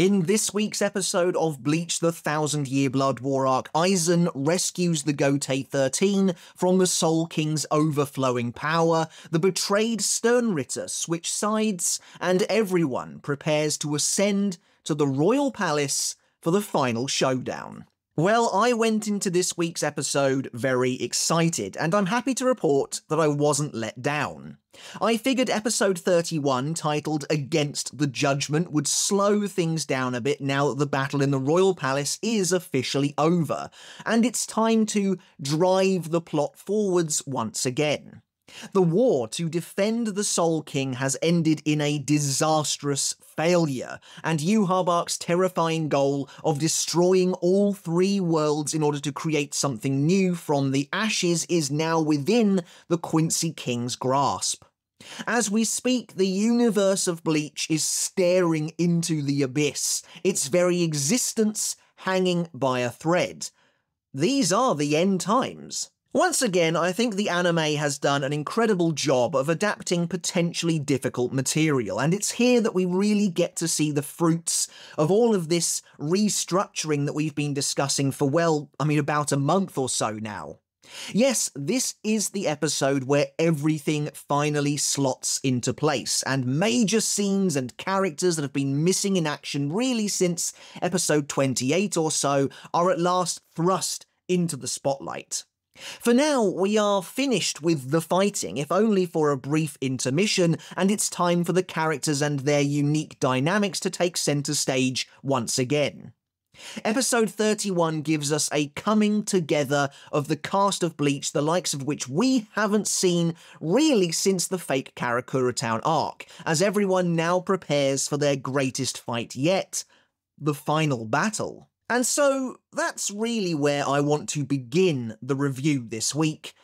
In this week's episode of Bleach the Thousand Year Blood War arc, Aizen rescues the Gotei 13 from the Soul King's overflowing power, the betrayed Sternritter switch sides, and everyone prepares to ascend to the Royal Palace for the final showdown. Well, I went into this week's episode very excited, and I'm happy to report that I wasn't let down. I figured episode 31, titled Against the Judgment, would slow things down a bit now that the battle in the Royal Palace is officially over, and it's time to drive the plot forwards once again. The war to defend the Soul King has ended in a disastrous failure, and Yhwach Arc's terrifying goal of destroying all three worlds in order to create something new from the ashes is now within the Quincy King's grasp. As we speak, the universe of Bleach is staring into the abyss, its very existence hanging by a thread. These are the end times. Once again, I think the anime has done an incredible job of adapting potentially difficult material, and it's here that we really get to see the fruits of all of this restructuring that we've been discussing for, about a month or so now. Yes, this is the episode where everything finally slots into place, and major scenes and characters that have been missing in action really since episode 28 or so are at last thrust into the spotlight. For now, we are finished with the fighting, if only for a brief intermission, and it's time for the characters and their unique dynamics to take centre stage once again. Episode 31 gives us a coming together of the cast of Bleach, the likes of which we haven't seen really since the fake Karakura Town arc, as everyone now prepares for their greatest fight yet, the final battle. And so that's really where I want to begin the review this week,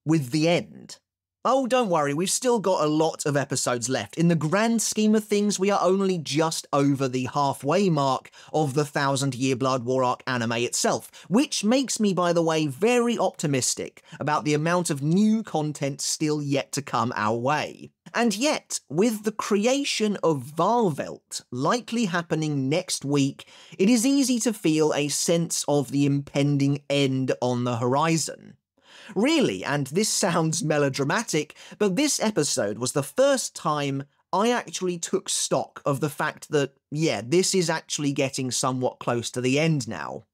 with the end. Oh, don't worry, we've still got a lot of episodes left. In the grand scheme of things, we are only just over the halfway mark of the Thousand Year Blood War arc anime itself, which makes me, by the way, very optimistic about the amount of new content still yet to come our way. And yet, with the creation of Varvelt likely happening next week, it is easy to feel a sense of the impending end on the horizon. Really, and this sounds melodramatic, but this episode was the first time I actually took stock of the fact that, this is actually getting somewhat close to the end now.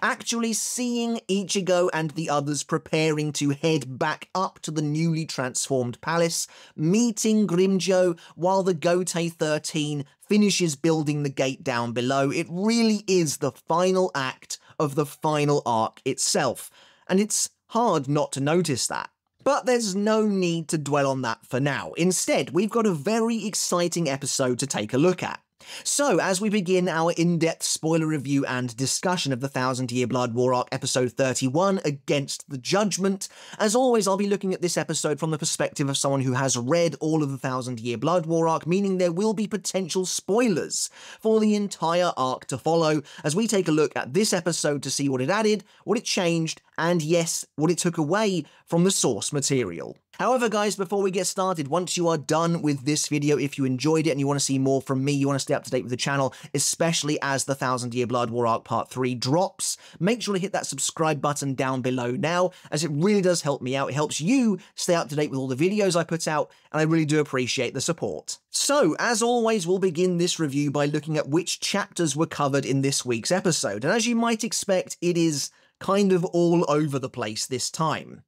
Actually seeing Ichigo and the others preparing to head back up to the newly transformed palace, meeting Grimmjow while the Gotei 13 finishes building the gate down below, it really is the final act of the final arc itself, and it's hard not to notice that. But there's no need to dwell on that for now. Instead, we've got a very exciting episode to take a look at. So, as we begin our in-depth spoiler review and discussion of the Thousand Year Blood War arc episode 31, Against the Judgment, as always I'll be looking at this episode from the perspective of someone who has read all of the Thousand Year Blood War arc, meaning there will be potential spoilers for the entire arc to follow, as we take a look at this episode to see what it added, what it changed, and yes, what it took away from the source material. However, guys, before we get started, once you are done with this video, if you enjoyed it and you want to see more from me, you want to stay up to date with the channel, especially as the Thousand Year Blood War arc part 3 drops, make sure to hit that subscribe button down below now, as it really does help me out. It helps you stay up to date with all the videos I put out, and I really do appreciate the support. So, as always, we'll begin this review by looking at which chapters were covered in this week's episode, and as you might expect, it is kind of all over the place this time.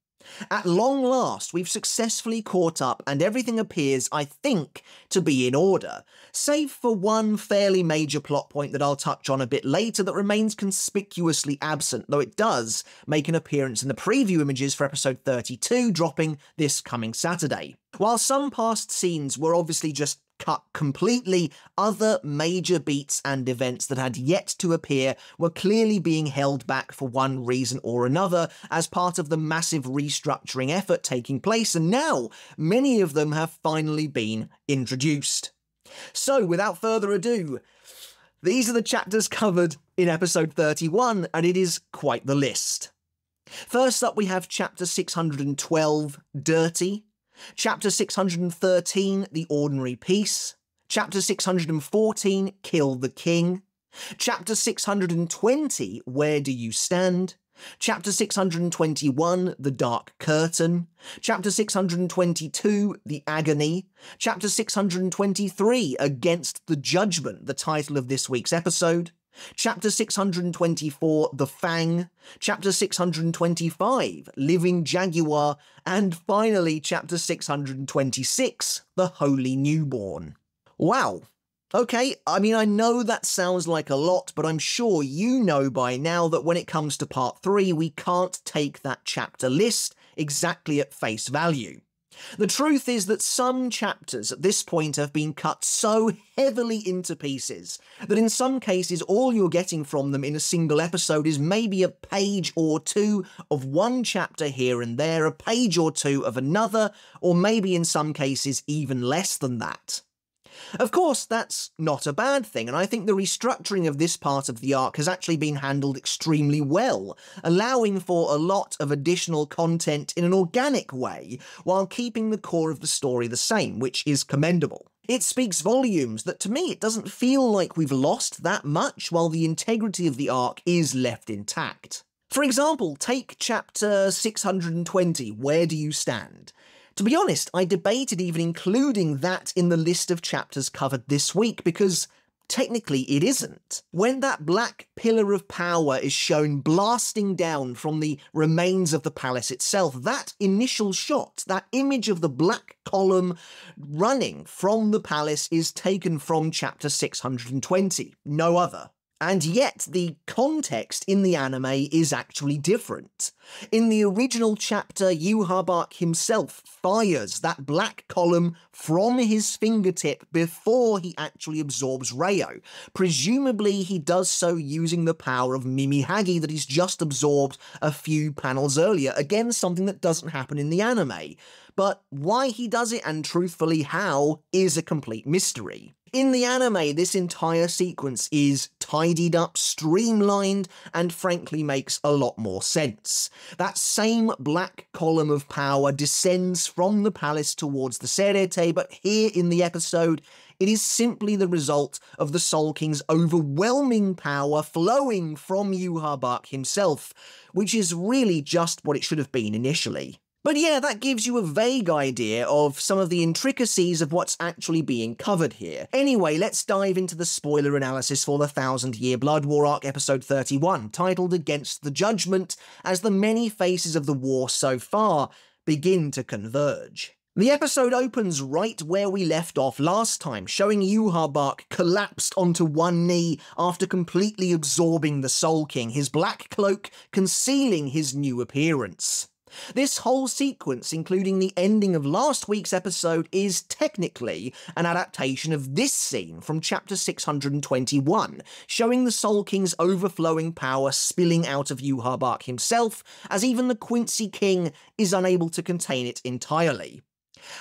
At long last, we've successfully caught up and everything appears, I think, to be in order, save for one fairly major plot point that I'll touch on a bit later that remains conspicuously absent, though it does make an appearance in the preview images for episode 32, dropping this coming Saturday. While some past scenes were obviously just cut completely, other major beats and events that had yet to appear were clearly being held back for one reason or another as part of the massive restructuring effort taking place, and now many of them have finally been introduced. So, without further ado, these are the chapters covered in episode 31, and it is quite the list. First up, we have chapter 612, Dirty. Chapter 613, The Ordinary Peace. Chapter 614, Kill the King. Chapter 620, Where Do You Stand? Chapter 621, The Dark Curtain. Chapter 622, The Agony. Chapter 623, Against the Judgment, the title of this week's episode. Chapter 624, The Fang. Chapter 625, Living Jaguar. And finally, Chapter 626, The Holy Newborn. Wow. Okay, I mean, I know that sounds like a lot, but I'm sure you know by now that when it comes to part 3, we can't take that chapter list exactly at face value. The truth is that some chapters at this point have been cut so heavily into pieces that in some cases all you're getting from them in a single episode is maybe a page or two of one chapter here and there, a page or two of another, or maybe in some cases even less than that. Of course, that's not a bad thing, and I think the restructuring of this part of the arc has actually been handled extremely well, allowing for a lot of additional content in an organic way, while keeping the core of the story the same, which is commendable. It speaks volumes that to me it doesn't feel like we've lost that much, while the integrity of the arc is left intact. For example, take chapter 620, Where Do You Stand? To be honest, I debated even including that in the list of chapters covered this week, because technically it isn't. When that black pillar of power is shown blasting down from the remains of the palace itself, that initial shot, that image of the black column running from the palace is taken from chapter 620, no other. And yet, the context in the anime is actually different. In the original chapter, Yhwach himself fires that black column from his fingertip before he actually absorbs Reo. Presumably, he does so using the power of Mimi-Hagi that he's just absorbed a few panels earlier. Again, something that doesn't happen in the anime. But why he does it, and truthfully how, is a complete mystery. In the anime, this entire sequence is tidied up, streamlined, and frankly makes a lot more sense. That same black column of power descends from the palace towards the Cerete, but here in the episode, it is simply the result of the Soul King's overwhelming power flowing from Yhwach himself, which is really just what it should have been initially. But yeah, that gives you a vague idea of some of the intricacies of what's actually being covered here. Anyway, let's dive into the spoiler analysis for the 1000-Year Blood War arc episode 31, titled Against the Judgment, as the many faces of the war so far begin to converge. The episode opens right where we left off last time, showing Yhwach collapsed onto one knee after completely absorbing the Soul King, his black cloak concealing his new appearance. This whole sequence, including the ending of last week's episode, is technically an adaptation of this scene from chapter 621, showing the Soul King's overflowing power spilling out of Yhwach himself, as even the Quincy King is unable to contain it entirely.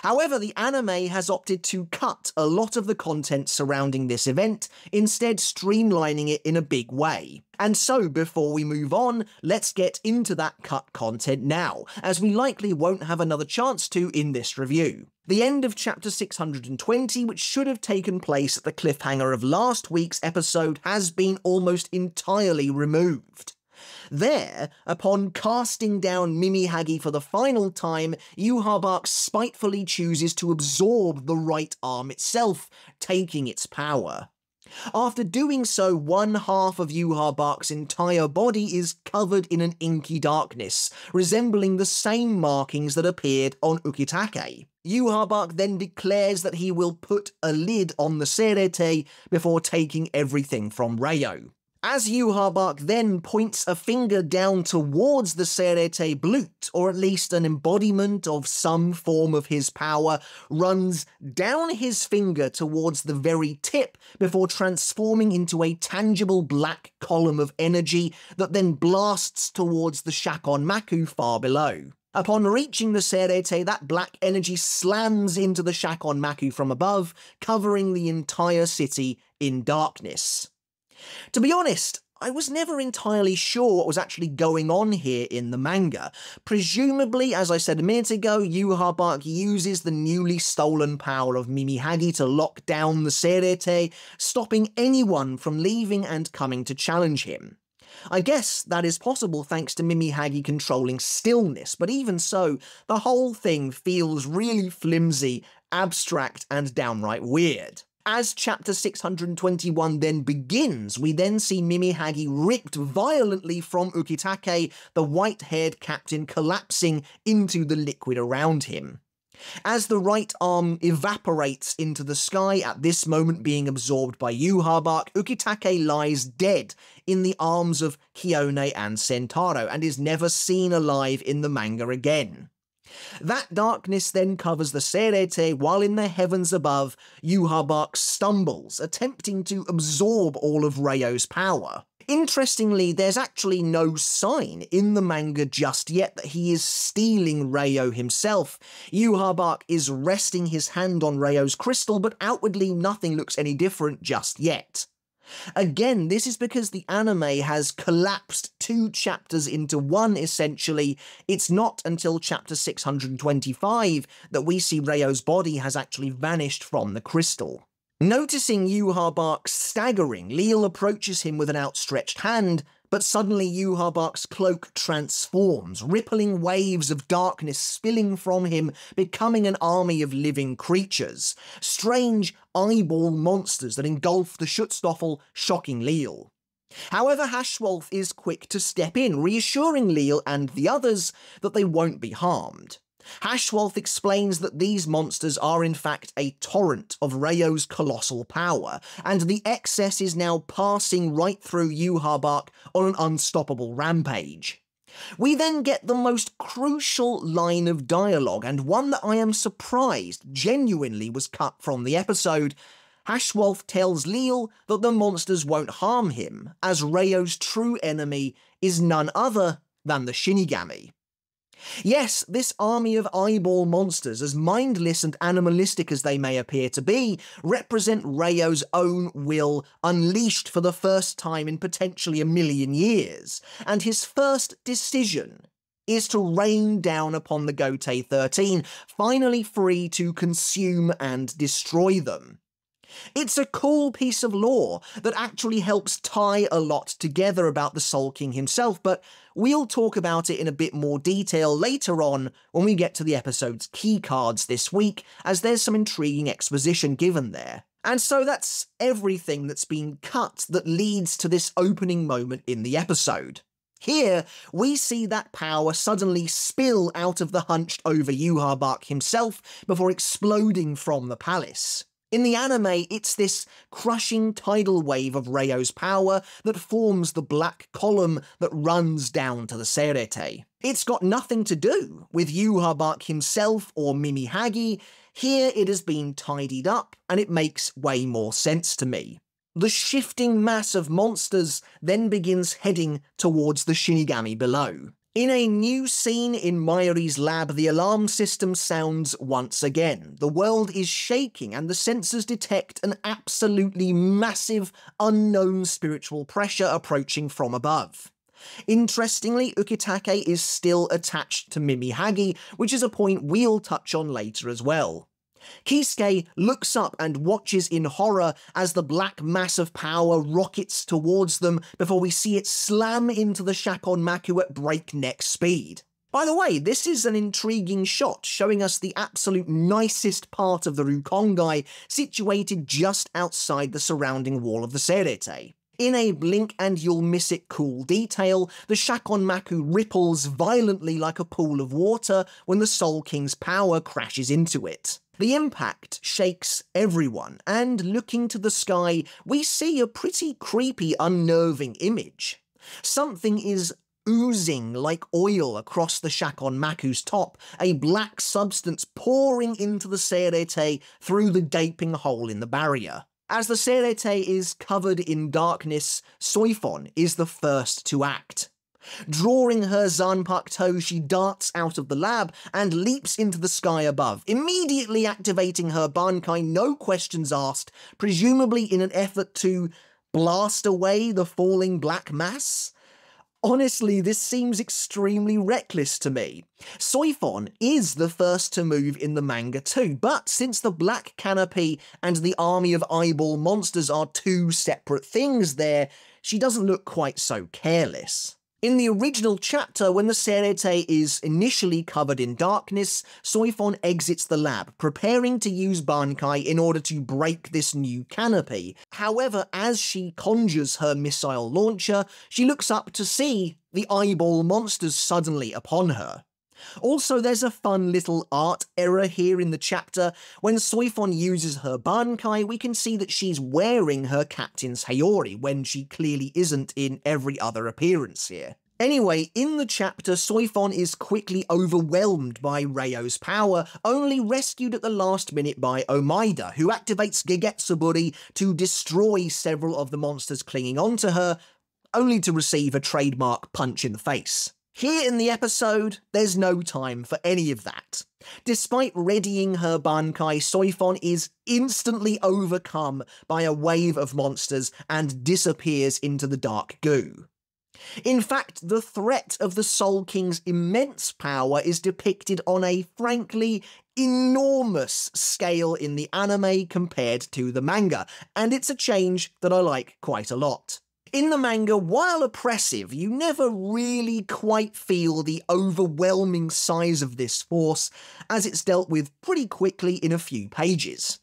However, the anime has opted to cut a lot of the content surrounding this event, instead streamlining it in a big way. And so, before we move on, let's get into that cut content now, as we likely won't have another chance to in this review. The end of chapter 620, which should have taken place at the cliffhanger of last week's episode, has been almost entirely removed. There, upon casting down Mimi-Hagi for the final time, Yhwach spitefully chooses to absorb the right arm itself, taking its power. After doing so, one half of Yhwach's entire body is covered in an inky darkness, resembling the same markings that appeared on Ukitake. Yhwach then declares that he will put a lid on the Cerete before taking everything from Reo. As Yhwach then points a finger down towards the Cerete Blut, or at least an embodiment of some form of his power, runs down his finger towards the very tip before transforming into a tangible black column of energy that then blasts towards the Shakon Maku far below. Upon reaching the Cerete, that black energy slams into the Shakon Maku from above, covering the entire city in darkness. To be honest, I was never entirely sure what was actually going on here in the manga. Presumably, as I said a minute ago, Yhwach uses the newly stolen power of Mimi-Hagi to lock down the Cerete, stopping anyone from leaving and coming to challenge him. I guess that is possible thanks to Mimi-Hagi controlling stillness, but even so, the whole thing feels really flimsy, abstract, and downright weird. As chapter 621 then begins, we then see Mimi-Hagi ripped violently from Ukitake, the white-haired captain collapsing into the liquid around him. As the right arm evaporates into the sky, at this moment being absorbed by Yhwach, Ukitake lies dead in the arms of Hiyone and Sentaro, and is never seen alive in the manga again. That darkness then covers the Cerete, while in the heavens above, Yhwach stumbles, attempting to absorb all of Ryo's power. Interestingly, there's actually no sign in the manga just yet that he is stealing Ryo himself. Yhwach is resting his hand on Ryo's crystal, but outwardly nothing looks any different just yet. Again, this is because the anime has collapsed 2 chapters into one, essentially. It's not until chapter 625 that we see Ryo's body has actually vanished from the crystal. Noticing Yhwach staggering, Leal approaches him with an outstretched hand, but suddenly Yhwach's cloak transforms, rippling waves of darkness spilling from him, becoming an army of living creatures. Strange eyeball monsters that engulf the Schutzstaffel, shocking Leal. However, Haschwalth is quick to step in, reassuring Leal and the others that they won't be harmed. Haschwalth explains that these monsters are in fact a torrent of Ryo's colossal power, and the excess is now passing right through Yhwach on an unstoppable rampage. We then get the most crucial line of dialogue, and one that I am surprised genuinely was cut from the episode. Haschwalth tells Leal that the monsters won't harm him, as Ryo's true enemy is none other than the Shinigami. Yes, this army of eyeball monsters, as mindless and animalistic as they may appear to be, represent Ryo's own will unleashed for the first time in potentially 1,000,000 years, and his first decision is to rain down upon the Gotei 13, finally free to consume and destroy them. It's a cool piece of lore that actually helps tie a lot together about the Soul King himself, but we'll talk about it in a bit more detail later on when we get to the episode's key cards this week, as there's some intriguing exposition given there. And so that's everything that's been cut that leads to this opening moment in the episode. Here, we see that power suddenly spill out of the hunched over Yhwach himself before exploding from the palace. In the anime, it's this crushing tidal wave of Ryo's power that forms the black column that runs down to the Cerete. It's got nothing to do with Yhwach himself or Mimi-Hagi. Here it has been tidied up, and it makes way more sense to me. The shifting mass of monsters then begins heading towards the Shinigami below. In a new scene in Mayuri's lab, the alarm system sounds once again. The world is shaking and the sensors detect an absolutely massive, unknown spiritual pressure approaching from above. Interestingly, Ukitake is still attached to Mimi-Hagi, which is a point we'll touch on later as well. Kisuke looks up and watches in horror as the black mass of power rockets towards them before we see it slam into the Shakon Maku at breakneck speed. By the way, this is an intriguing shot showing us the absolute nicest part of the Rukongai situated just outside the surrounding wall of the Cerete. In a blink and you'll miss it cool detail, the Shakon Maku ripples violently like a pool of water when the Soul King's power crashes into it. The impact shakes everyone, and looking to the sky, we see a pretty creepy, unnerving image. Something is oozing like oil across the Shakon Maku's top, a black substance pouring into the Cerete through the gaping hole in the barrier. As the Cerete is covered in darkness, Soifon is the first to act. Drawing her Zanpakuto, she darts out of the lab and leaps into the sky above, immediately activating her Bankai, no questions asked, presumably in an effort to blast away the falling black mass? Honestly, this seems extremely reckless to me. Soifon is the first to move in the manga too, but since the Black Canopy and the army of eyeball monsters are two separate things there, she doesn't look quite so careless. In the original chapter, when the Cerete is initially covered in darkness, Soifon exits the lab, preparing to use Bankai in order to break this new canopy. However, as she conjures her missile launcher, she looks up to see the eyeball monsters suddenly upon her. Also, there's a fun little art error here in the chapter. When Soifon uses her Bankai, we can see that she's wearing her captain's Hayori, when she clearly isn't in every other appearance here. Anyway, in the chapter, Soifon is quickly overwhelmed by Reio's power, only rescued at the last minute by Omaida, who activates Gegetsuburi to destroy several of the monsters clinging onto her, only to receive a trademark punch in the face. Here in the episode, there's no time for any of that. Despite readying her Bankai, Soifon is instantly overcome by a wave of monsters and disappears into the dark goo. In fact, the threat of the Soul King's immense power is depicted on a frankly enormous scale in the anime compared to the manga, and it's a change that I like quite a lot. In the manga, while oppressive, you never really quite feel the overwhelming size of this force, as it's dealt with pretty quickly in a few pages.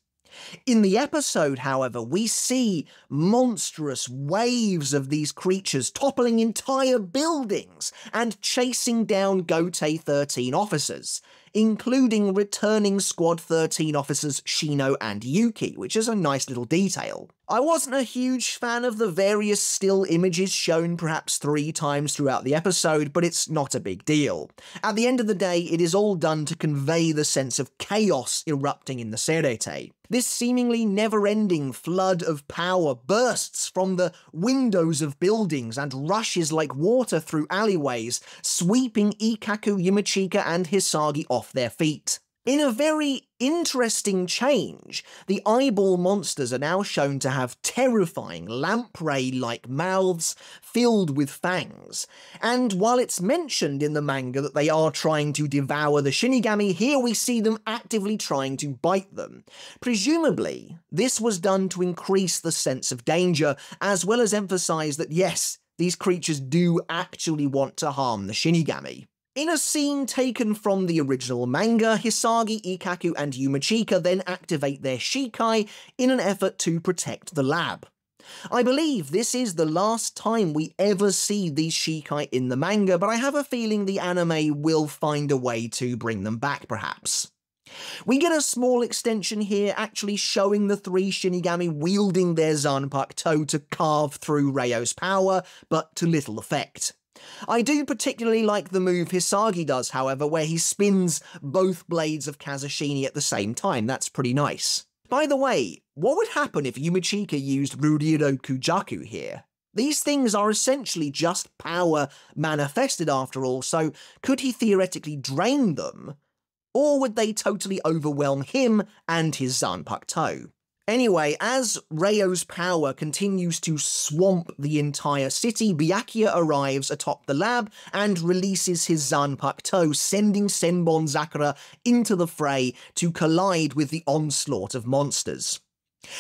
In the episode, however, we see monstrous waves of these creatures toppling entire buildings and chasing down Gotei 13 officers, including returning Squad 13 officers Shino and Yuki, which is a nice little detail. I wasn't a huge fan of the various still images shown perhaps 3 times throughout the episode, but it's not a big deal. At the end of the day, it is all done to convey the sense of chaos erupting in the Cerete. This seemingly never-ending flood of power bursts from the windows of buildings and rushes like water through alleyways, sweeping Ikkaku, Yumachika and Hisagi off their feet. In a very interesting change, the eyeball monsters are now shown to have terrifying lamprey-like mouths filled with fangs, and while it's mentioned in the manga that they are trying to devour the Shinigami, here we see them actively trying to bite them. Presumably, this was done to increase the sense of danger, as well as emphasize that yes, these creatures do actually want to harm the Shinigami. In a scene taken from the original manga, Hisagi, Ikkaku and Yumachika then activate their Shikai in an effort to protect the lab. I believe this is the last time we ever see these Shikai in the manga, but I have a feeling the anime will find a way to bring them back perhaps. We get a small extension here actually showing the 3 Shinigami wielding their Zanpakuto to carve through Reio's power, but to little effect. I do particularly like the move Hisagi does, however, where he spins both blades of Kazashini at the same time. That's pretty nice. By the way, what would happen if Yumachika used Ruriro Kujaku here? These things are essentially just power manifested after all, so could he theoretically drain them? Or would they totally overwhelm him and his Zanpakuto? Anyway, as Reio's power continues to swamp the entire city, Byakuya arrives atop the lab and releases his Zanpakuto, sending Senbon Zakura into the fray to collide with the onslaught of monsters.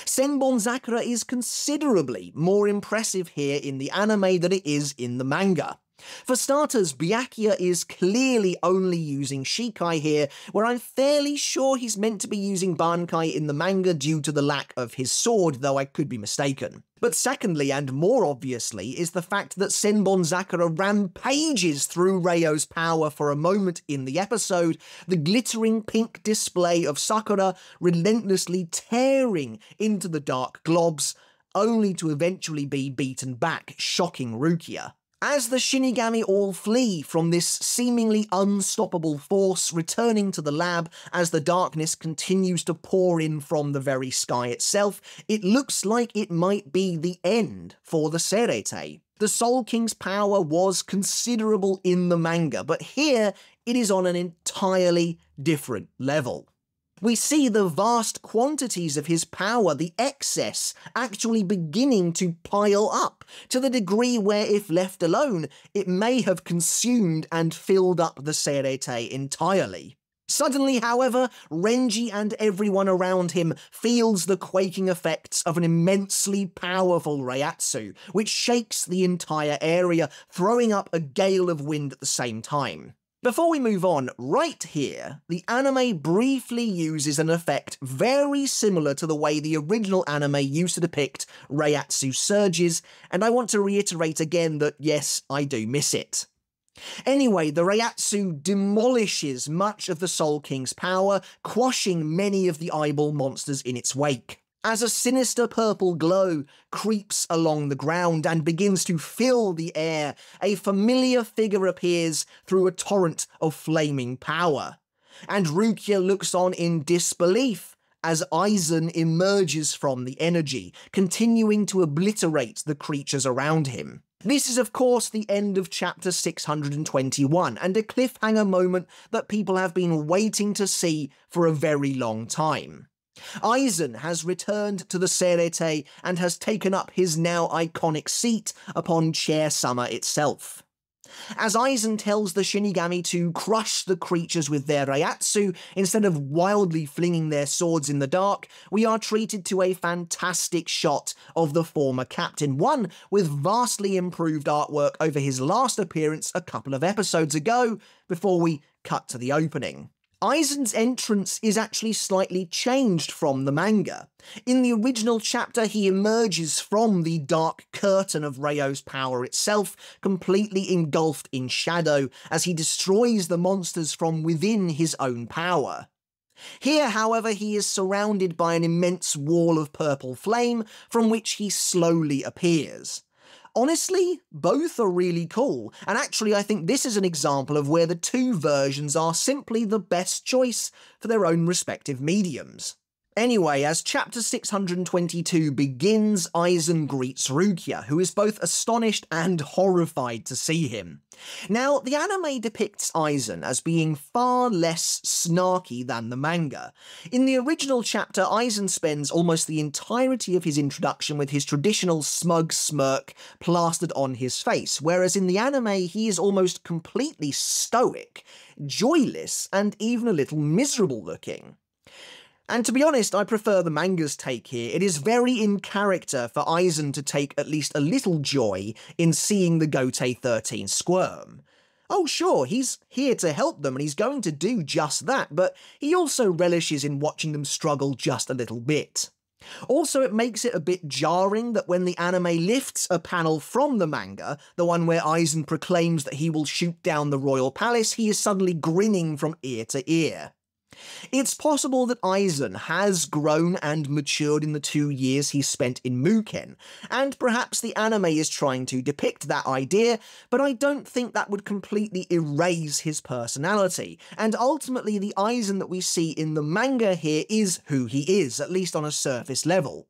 Senbon Zakura is considerably more impressive here in the anime than it is in the manga. For starters, Byakuya is clearly only using Shikai here, where I'm fairly sure he's meant to be using Bankai in the manga due to the lack of his sword, though I could be mistaken. But secondly, and more obviously, is the fact that Senbon Zakura rampages through Reio's power for a moment in the episode, the glittering pink display of Sakura relentlessly tearing into the dark globs, only to eventually be beaten back, shocking Rukia. As the Shinigami all flee from this seemingly unstoppable force, returning to the lab as the darkness continues to pour in from the very sky itself, it looks like it might be the end for the Cerete. The Soul King's power was considerable in the manga, but here it is on an entirely different level. We see the vast quantities of his power, the excess, actually beginning to pile up, to the degree where, if left alone, it may have consumed and filled up the Cerete entirely. Suddenly, however, Renji and everyone around him feels the quaking effects of an immensely powerful Reiatsu, which shakes the entire area, throwing up a gale of wind at the same time. Before we move on, right here, the anime briefly uses an effect very similar to the way the original anime used to depict Reiatsu surges, and I want to reiterate again that yes, I do miss it. Anyway, the Reiatsu demolishes much of the Soul King's power, quashing many of the eyeball monsters in its wake. As a sinister purple glow creeps along the ground and begins to fill the air, a familiar figure appears through a torrent of flaming power. And Rukia looks on in disbelief as Aizen emerges from the energy, continuing to obliterate the creatures around him. This is, of course, the end of chapter 621, and a cliffhanger moment that people have been waiting to see for a very long time. Aizen has returned to the Cerete and has taken up his now iconic seat upon Chair Summer itself. As Aizen tells the Shinigami to crush the creatures with their Reiatsu instead of wildly flinging their swords in the dark, we are treated to a fantastic shot of the former captain, one with vastly improved artwork over his last appearance a couple of episodes ago, before we cut to the opening. Aizen's entrance is actually slightly changed from the manga. In the original chapter, he emerges from the dark curtain of Ryo's power itself, completely engulfed in shadow, as he destroys the monsters from within his own power. Here, however, he is surrounded by an immense wall of purple flame, from which he slowly appears. Honestly, both are really cool, and actually I think this is an example of where the two versions are simply the best choice for their own respective mediums. Anyway, as chapter 622 begins, Aizen greets Rukia, who is both astonished and horrified to see him. Now, the anime depicts Aizen as being far less snarky than the manga. In the original chapter, Aizen spends almost the entirety of his introduction with his traditional smug smirk plastered on his face, whereas in the anime he is almost completely stoic, joyless, and even a little miserable looking. And to be honest, I prefer the manga's take here. It is very in character for Aizen to take at least a little joy in seeing the Gotei 13 squirm. Oh sure, he's here to help them and he's going to do just that, but he also relishes in watching them struggle just a little bit. Also, it makes it a bit jarring that when the anime lifts a panel from the manga, the one where Aizen proclaims that he will shoot down the royal palace, he is suddenly grinning from ear to ear. It's possible that Aizen has grown and matured in the 2 years he spent in Muken, and perhaps the anime is trying to depict that idea, but I don't think that would completely erase his personality, and ultimately the Aizen that we see in the manga here is who he is, at least on a surface level.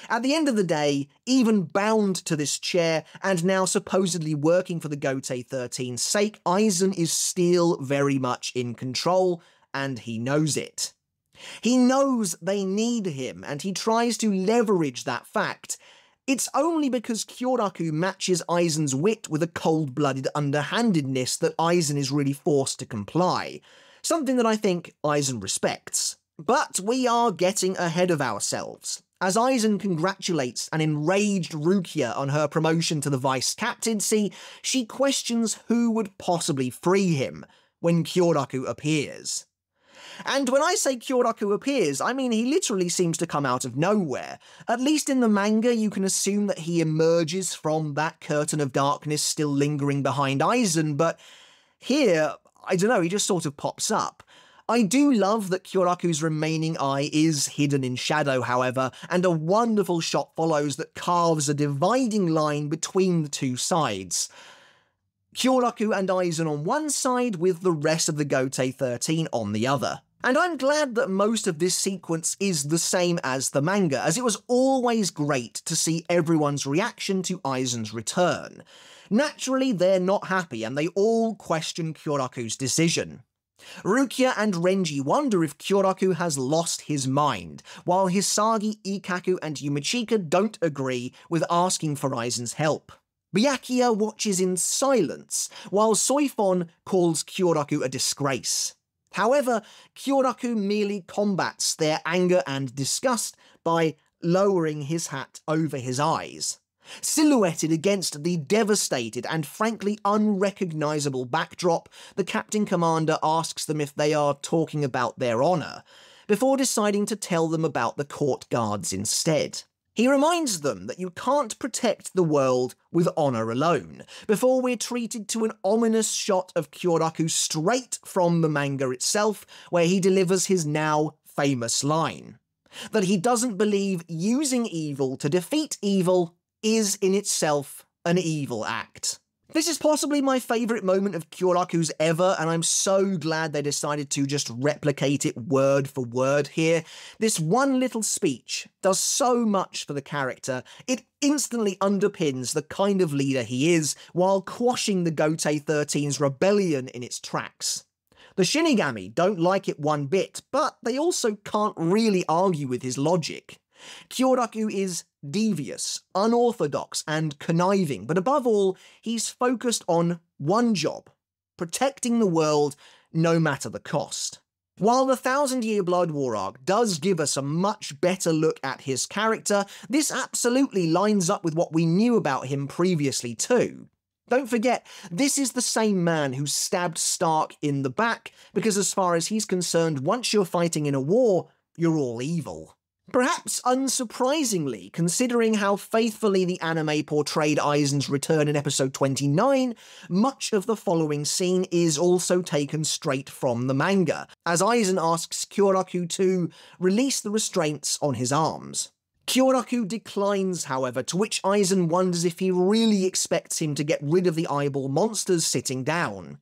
At the end of the day, even bound to this chair, and now supposedly working for the Gotei 13's sake, Aizen is still very much in control, and he knows it. He knows they need him, and he tries to leverage that fact. It's only because Kyoraku matches Aizen's wit with a cold-blooded underhandedness that Aizen is really forced to comply, something that I think Aizen respects. But we are getting ahead of ourselves. As Aizen congratulates an enraged Rukia on her promotion to the vice-captaincy, she questions who would possibly free him when Kyoraku appears. And when I say Kyoraku appears, I mean he literally seems to come out of nowhere. At least in the manga, you can assume that he emerges from that curtain of darkness still lingering behind Aizen, but here, I don't know, he just sort of pops up. I do love that Kyoraku's remaining eye is hidden in shadow, however, and a wonderful shot follows that carves a dividing line between the two sides. Kyoraku and Aizen on one side, with the rest of the Gotei 13 on the other. And I'm glad that most of this sequence is the same as the manga, as it was always great to see everyone's reaction to Aizen's return. Naturally, they're not happy, and they all question Kyoraku's decision. Rukia and Renji wonder if Kyoraku has lost his mind, while Hisagi, Ikkaku and Yumichika don't agree with asking for Aizen's help. Byakuya watches in silence, while Soifon calls Kyoraku a disgrace. However, Kyoraku merely combats their anger and disgust by lowering his hat over his eyes. Silhouetted against the devastated and frankly unrecognisable backdrop, the Captain Commander asks them if they are talking about their honour, before deciding to tell them about the court guards instead. He reminds them that you can't protect the world with honour alone, before we're treated to an ominous shot of Kyoraku straight from the manga itself, where he delivers his now famous line, that he doesn't believe using evil to defeat evil is in itself an evil act. This is possibly my favourite moment of Kyoraku's ever, and I'm so glad they decided to just replicate it word for word here. This one little speech does so much for the character. It instantly underpins the kind of leader he is, while quashing the Gotei 13's rebellion in its tracks. The Shinigami don't like it one bit, but they also can't really argue with his logic. Kyoraku is devious, unorthodox, and conniving, but above all, he's focused on one job: protecting the world no matter the cost. While the Thousand Year Blood War arc does give us a much better look at his character, this absolutely lines up with what we knew about him previously too. Don't forget, this is the same man who stabbed Stark in the back, because as far as he's concerned, once you're fighting in a war, you're all evil. Perhaps unsurprisingly, considering how faithfully the anime portrayed Aizen's return in episode 29, much of the following scene is also taken straight from the manga, as Aizen asks Kyoraku to release the restraints on his arms. Kyoraku declines, however, to which Aizen wonders if he really expects him to get rid of the eyeball monsters sitting down.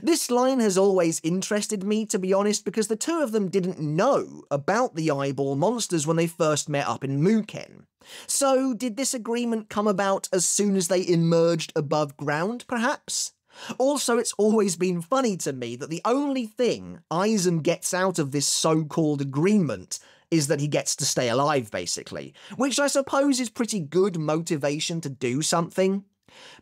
This line has always interested me, to be honest, because the two of them didn't know about the eyeball monsters when they first met up in Muken. So, did this agreement come about as soon as they emerged above ground, perhaps? Also, it's always been funny to me that the only thing Aizen gets out of this so-called agreement is that he gets to stay alive, basically, which I suppose is pretty good motivation to do something.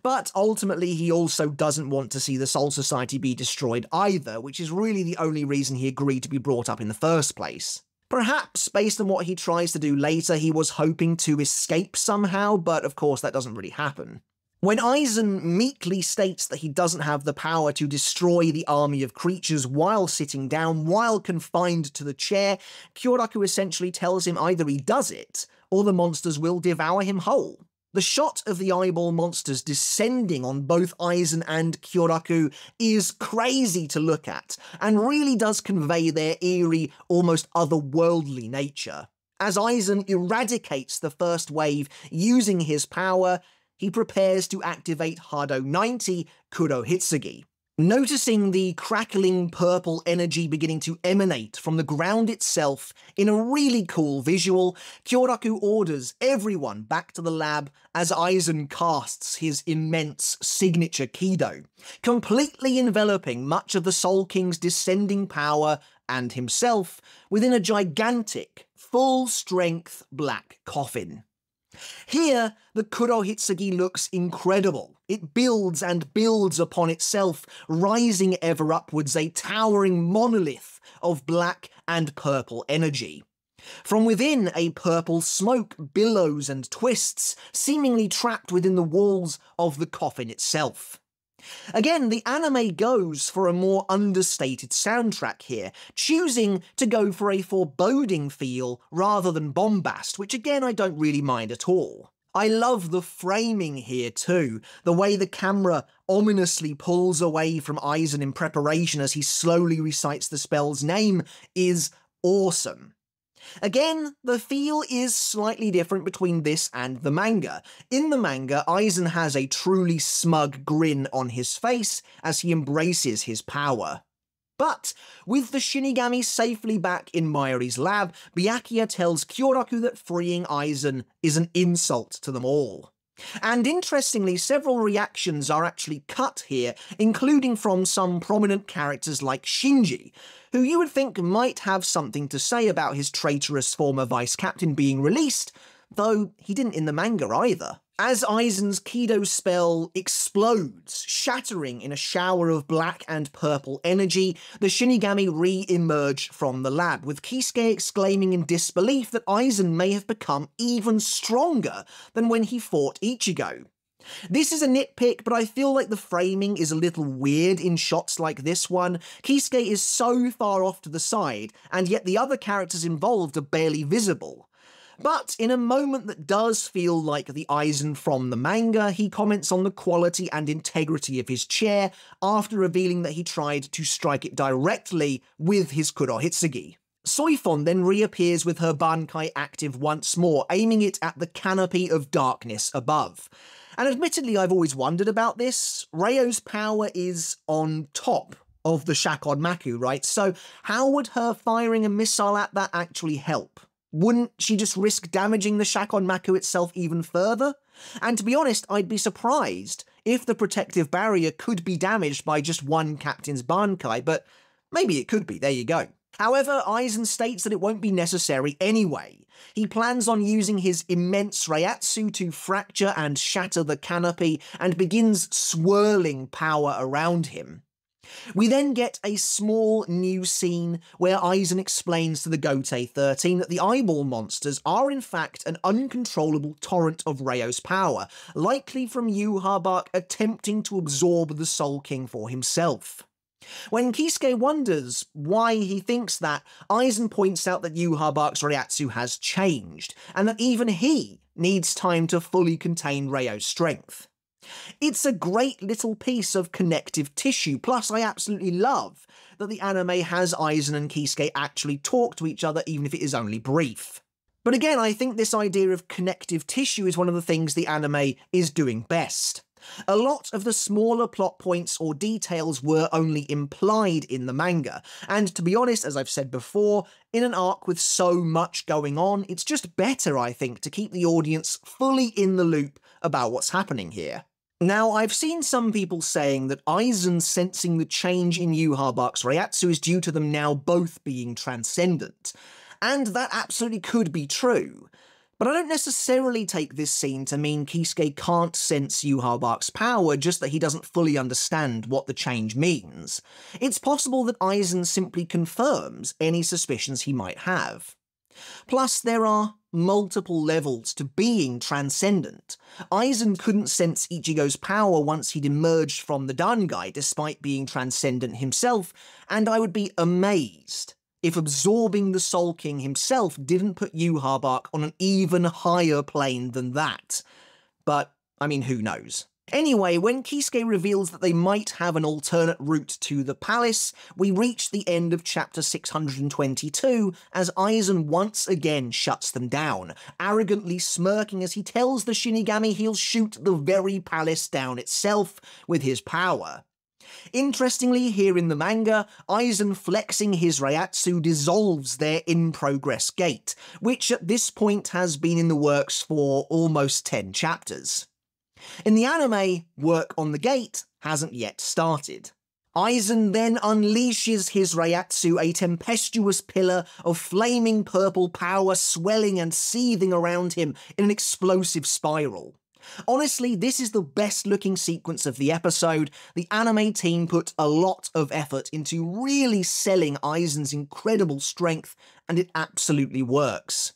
But ultimately, he also doesn't want to see the Soul Society be destroyed either, which is really the only reason he agreed to be brought up in the first place. Perhaps, based on what he tries to do later, he was hoping to escape somehow, but of course that doesn't really happen. When Aizen meekly states that he doesn't have the power to destroy the army of creatures while sitting down, while confined to the chair, Kyoraku essentially tells him either he does it, or the monsters will devour him whole. The shot of the eyeball monsters descending on both Aizen and Kyoraku is crazy to look at, and really does convey their eerie, almost otherworldly nature. As Aizen eradicates the first wave using his power, he prepares to activate Hado 90 Kurohitsugi. Noticing the crackling purple energy beginning to emanate from the ground itself in a really cool visual, Kyoraku orders everyone back to the lab as Aizen casts his immense signature Kido, completely enveloping much of the Soul King's descending power and himself within a gigantic, full-strength black coffin. Here, the Kurohitsugi looks incredible. It builds and builds upon itself, rising ever upwards, a towering monolith of black and purple energy. From within, a purple smoke billows and twists, seemingly trapped within the walls of the coffin itself. Again, the anime goes for a more understated soundtrack here, choosing to go for a foreboding feel rather than bombast, which again I don't really mind at all. I love the framing here too. The way the camera ominously pulls away from Aizen in preparation as he slowly recites the spell's name is awesome. Again, the feel is slightly different between this and the manga. In the manga, Aizen has a truly smug grin on his face as he embraces his power. But with the Shinigami safely back in Mayuri's lab, Byakuya tells Kyoraku that freeing Aizen is an insult to them all. And interestingly, several reactions are actually cut here, including from some prominent characters like Shinji, who you would think might have something to say about his traitorous former vice captain being released, though he didn't in the manga either. As Aizen's Kido spell explodes, shattering in a shower of black and purple energy, the Shinigami re-emerge from the lab, with Kisuke exclaiming in disbelief that Aizen may have become even stronger than when he fought Ichigo. This is a nitpick, but I feel like the framing is a little weird in shots like this one. Kisuke is so far off to the side, and yet the other characters involved are barely visible. But in a moment that does feel like the Aizen from the manga, he comments on the quality and integrity of his chair after revealing that he tried to strike it directly with his Kurohitsugi. Soifon then reappears with her Bankai active once more, aiming it at the canopy of darkness above. And admittedly, I've always wondered about this. Ryo's power is on top of the Shakon Maku, right? So how would her firing a missile at that actually help? Wouldn't she just risk damaging the Shakon Maku itself even further? And to be honest, I'd be surprised if the protective barrier could be damaged by just one captain's Bankai, but maybe it could be, there you go. However, Aizen states that it won't be necessary anyway. He plans on using his immense Reiatsu to fracture and shatter the canopy and begins swirling power around him. We then get a small new scene where Aizen explains to the Gotei 13 that the eyeball monsters are in fact an uncontrollable torrent of Ryo's power, likely from Yhwach attempting to absorb the Soul King for himself. When Kisuke wonders why he thinks that, Aizen points out that Yhwach's Reiatsu has changed, and that even he needs time to fully contain Ryo's strength. It's a great little piece of connective tissue, plus I absolutely love that the anime has Aizen and Kisuke actually talk to each other, even if it is only brief. But again, I think this idea of connective tissue is one of the things the anime is doing best. A lot of the smaller plot points or details were only implied in the manga, and to be honest, as I've said before, in an arc with so much going on, it's just better, I think, to keep the audience fully in the loop about what's happening here. Now, I've seen some people saying that Aizen sensing the change in Yhwach's Reiatsu is due to them now both being transcendent, and that absolutely could be true. But I don't necessarily take this scene to mean Kisuke can't sense Yhwach's power, just that he doesn't fully understand what the change means. It's possible that Aizen simply confirms any suspicions he might have. Plus, there are multiple levels to being transcendent. Aizen couldn't sense Ichigo's power once he'd emerged from the Dangai, despite being transcendent himself, and I would be amazed if absorbing the Soul King himself didn't put Yhwach on an even higher plane than that. But, I mean, who knows? Anyway, when Kisuke reveals that they might have an alternate route to the palace, we reach the end of chapter 622 as Aizen once again shuts them down, arrogantly smirking as he tells the Shinigami he'll shoot the very palace down itself with his power. Interestingly, here in the manga, Aizen flexing his Reiatsu dissolves their in-progress gate, which at this point has been in the works for almost 10 chapters. In the anime, work on the gate hasn't yet started. Aizen then unleashes his Reiatsu, a tempestuous pillar of flaming purple power swelling and seething around him in an explosive spiral. Honestly, this is the best looking sequence of the episode. The anime team put a lot of effort into really selling Aizen's incredible strength, and it absolutely works.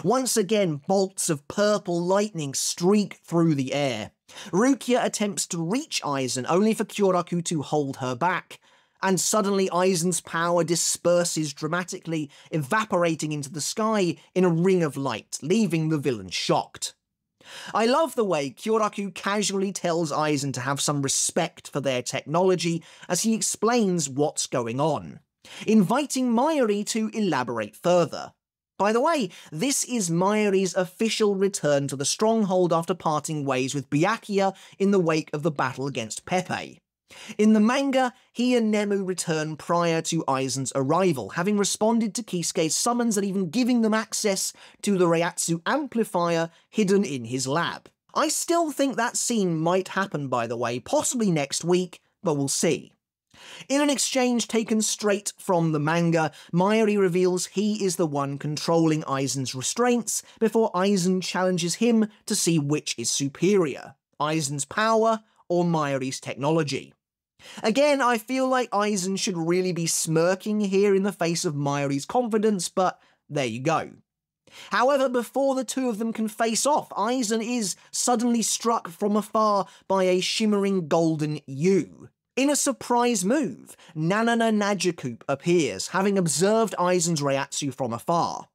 Once again, bolts of purple lightning streak through the air. Rukia attempts to reach Aizen, only for Kyoraku to hold her back, and suddenly Aizen's power disperses dramatically, evaporating into the sky in a ring of light, leaving the villain shocked. I love the way Kyoraku casually tells Aizen to have some respect for their technology as he explains what's going on, inviting Mayuri to elaborate further. By the way, this is Mayuri's official return to the stronghold after parting ways with Byakuya in the wake of the battle against Pepe. In the manga, he and Nemu return prior to Aizen's arrival, having responded to Kisuke's summons and even giving them access to the Reiatsu amplifier hidden in his lab. I still think that scene might happen, by the way, possibly next week, but we'll see. In an exchange taken straight from the manga, Mayuri reveals he is the one controlling Aizen's restraints before Aizen challenges him to see which is superior, Aizen's power or Mayuri's technology. Again, I feel like Aizen should really be smirking here in the face of Mayuri's confidence, but there you go. However, before the two of them can face off, Aizen is suddenly struck from afar by a shimmering golden U. In a surprise move, Nanana Najakoop appears, having observed Aizen's Reiatsu from afar.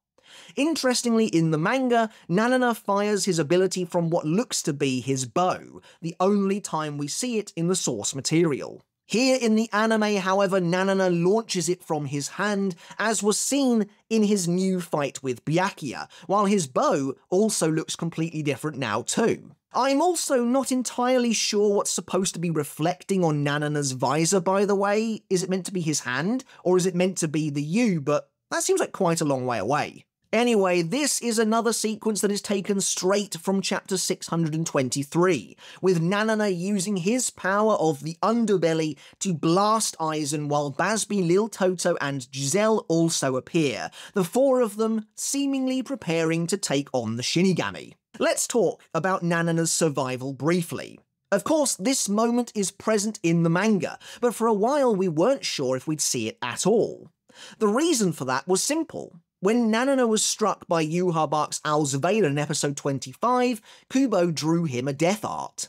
Interestingly, in the manga, Nanana fires his ability from what looks to be his bow, the only time we see it in the source material. Here in the anime, however, Nanana launches it from his hand, as was seen in his new fight with Byakuya, while his bow also looks completely different now too. I'm also not entirely sure what's supposed to be reflecting on Nanana's visor, by the way. Is it meant to be his hand, or is it meant to be the U? But that seems like quite a long way away. Anyway, this is another sequence that is taken straight from chapter 623, with Nanana using his power of the underbelly to blast Aizen while Bazz-B, Lil Toto and Giselle also appear, the four of them seemingly preparing to take on the Shinigami. Let's talk about Nanana's survival briefly. Of course, this moment is present in the manga, but for a while we weren't sure if we'd see it at all. The reason for that was simple. When Nanana was struck by Yhwach's Alzavela in episode 25, Kubo drew him a death art.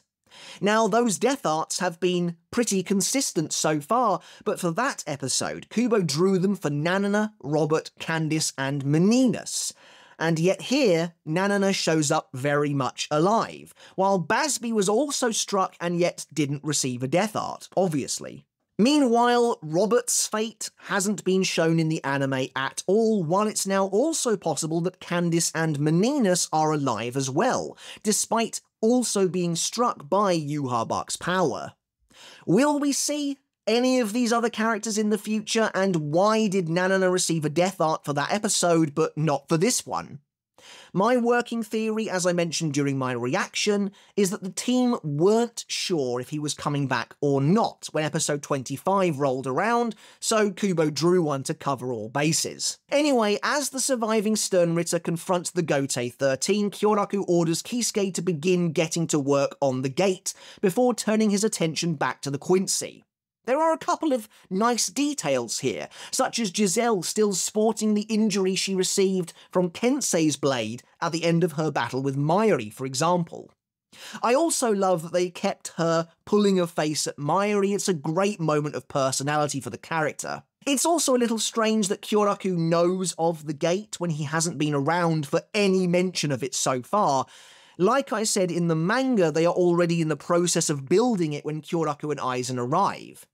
Now, those death arts have been pretty consistent so far, but for that episode, Kubo drew them for Nanana, Robert, Candice, and Meninas. And yet here, Nanana shows up very much alive, while Bazz-B was also struck and yet didn't receive a death art, obviously. Meanwhile, Robert's fate hasn't been shown in the anime at all, while it's now also possible that Candice and Meninas are alive as well, despite also being struck by Yhwach's power. Will we see any of these other characters in the future, and why did Nanana receive a death art for that episode but not for this one? My working theory, as I mentioned during my reaction, is that the team weren't sure if he was coming back or not when episode 25 rolled around, so Kubo drew one to cover all bases. Anyway, as the surviving Sternritter confronts the Gotei 13, Kyoraku orders Kisuke to begin getting to work on the gate, before turning his attention back to the Quincy. There are a couple of nice details here, such as Giselle still sporting the injury she received from Kensei's blade at the end of her battle with Mayuri, for example. I also love that they kept her pulling a face at Mayuri. It's a great moment of personality for the character. It's also a little strange that Kyoraku knows of the gate when he hasn't been around for any mention of it so far. Like I said, in the manga, they are already in the process of building it when Kyoraku and Aizen arrive.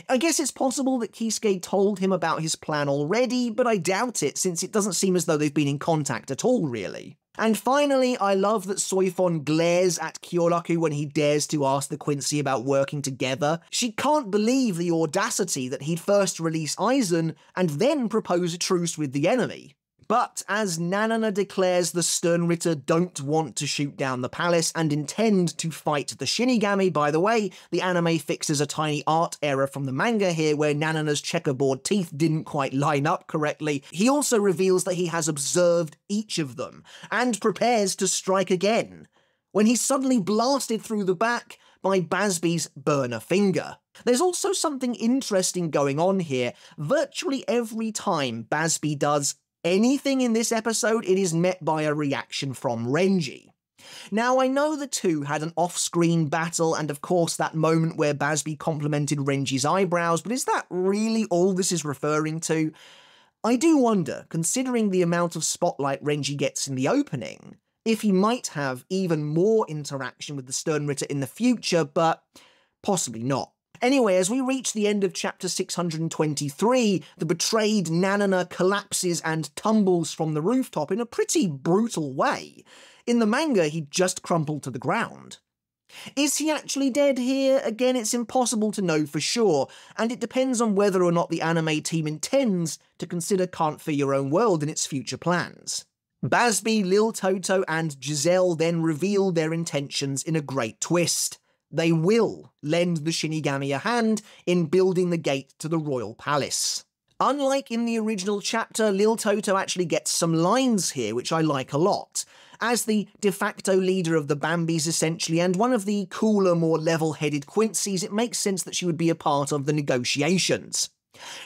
I guess it's possible that Kisuke told him about his plan already, but I doubt it, since it doesn't seem as though they've been in contact at all, really. And finally, I love that Soifon glares at Kyoraku when he dares to ask the Quincy about working together. She can't believe the audacity that he'd first release Aizen and then propose a truce with the enemy. But as Nanana declares the Sternritter don't want to shoot down the palace and intend to fight the Shinigami, by the way, the anime fixes a tiny art error from the manga here where Nanana's checkerboard teeth didn't quite line up correctly. He also reveals that he has observed each of them and prepares to strike again, when he's suddenly blasted through the back by Bazz-B's burner finger. There's also something interesting going on here. Virtually every time Bazz-B does anything in this episode, it is met by a reaction from Renji. Now, I know the two had an off-screen battle, and of course that moment where Bazz-B complimented Renji's eyebrows, but is that really all this is referring to? I do wonder, considering the amount of spotlight Renji gets in the opening, if he might have even more interaction with the Sternritter in the future, but possibly not. Anyway, as we reach the end of chapter 623, the betrayed Nanana collapses and tumbles from the rooftop in a pretty brutal way. In the manga, he just crumpled to the ground. Is he actually dead here? Again, it's impossible to know for sure, and it depends on whether or not the anime team intends to consider Can't Fear Your Own World in its future plans. Bazz-Bee, Lil Toto, and Giselle then reveal their intentions in a great twist. They will lend the Shinigami a hand in building the gate to the royal palace. Unlike in the original chapter, Lil Toto actually gets some lines here, which I like a lot. As the de facto leader of the Bambis, essentially, and one of the cooler, more level-headed Quincy's, it makes sense that she would be a part of the negotiations.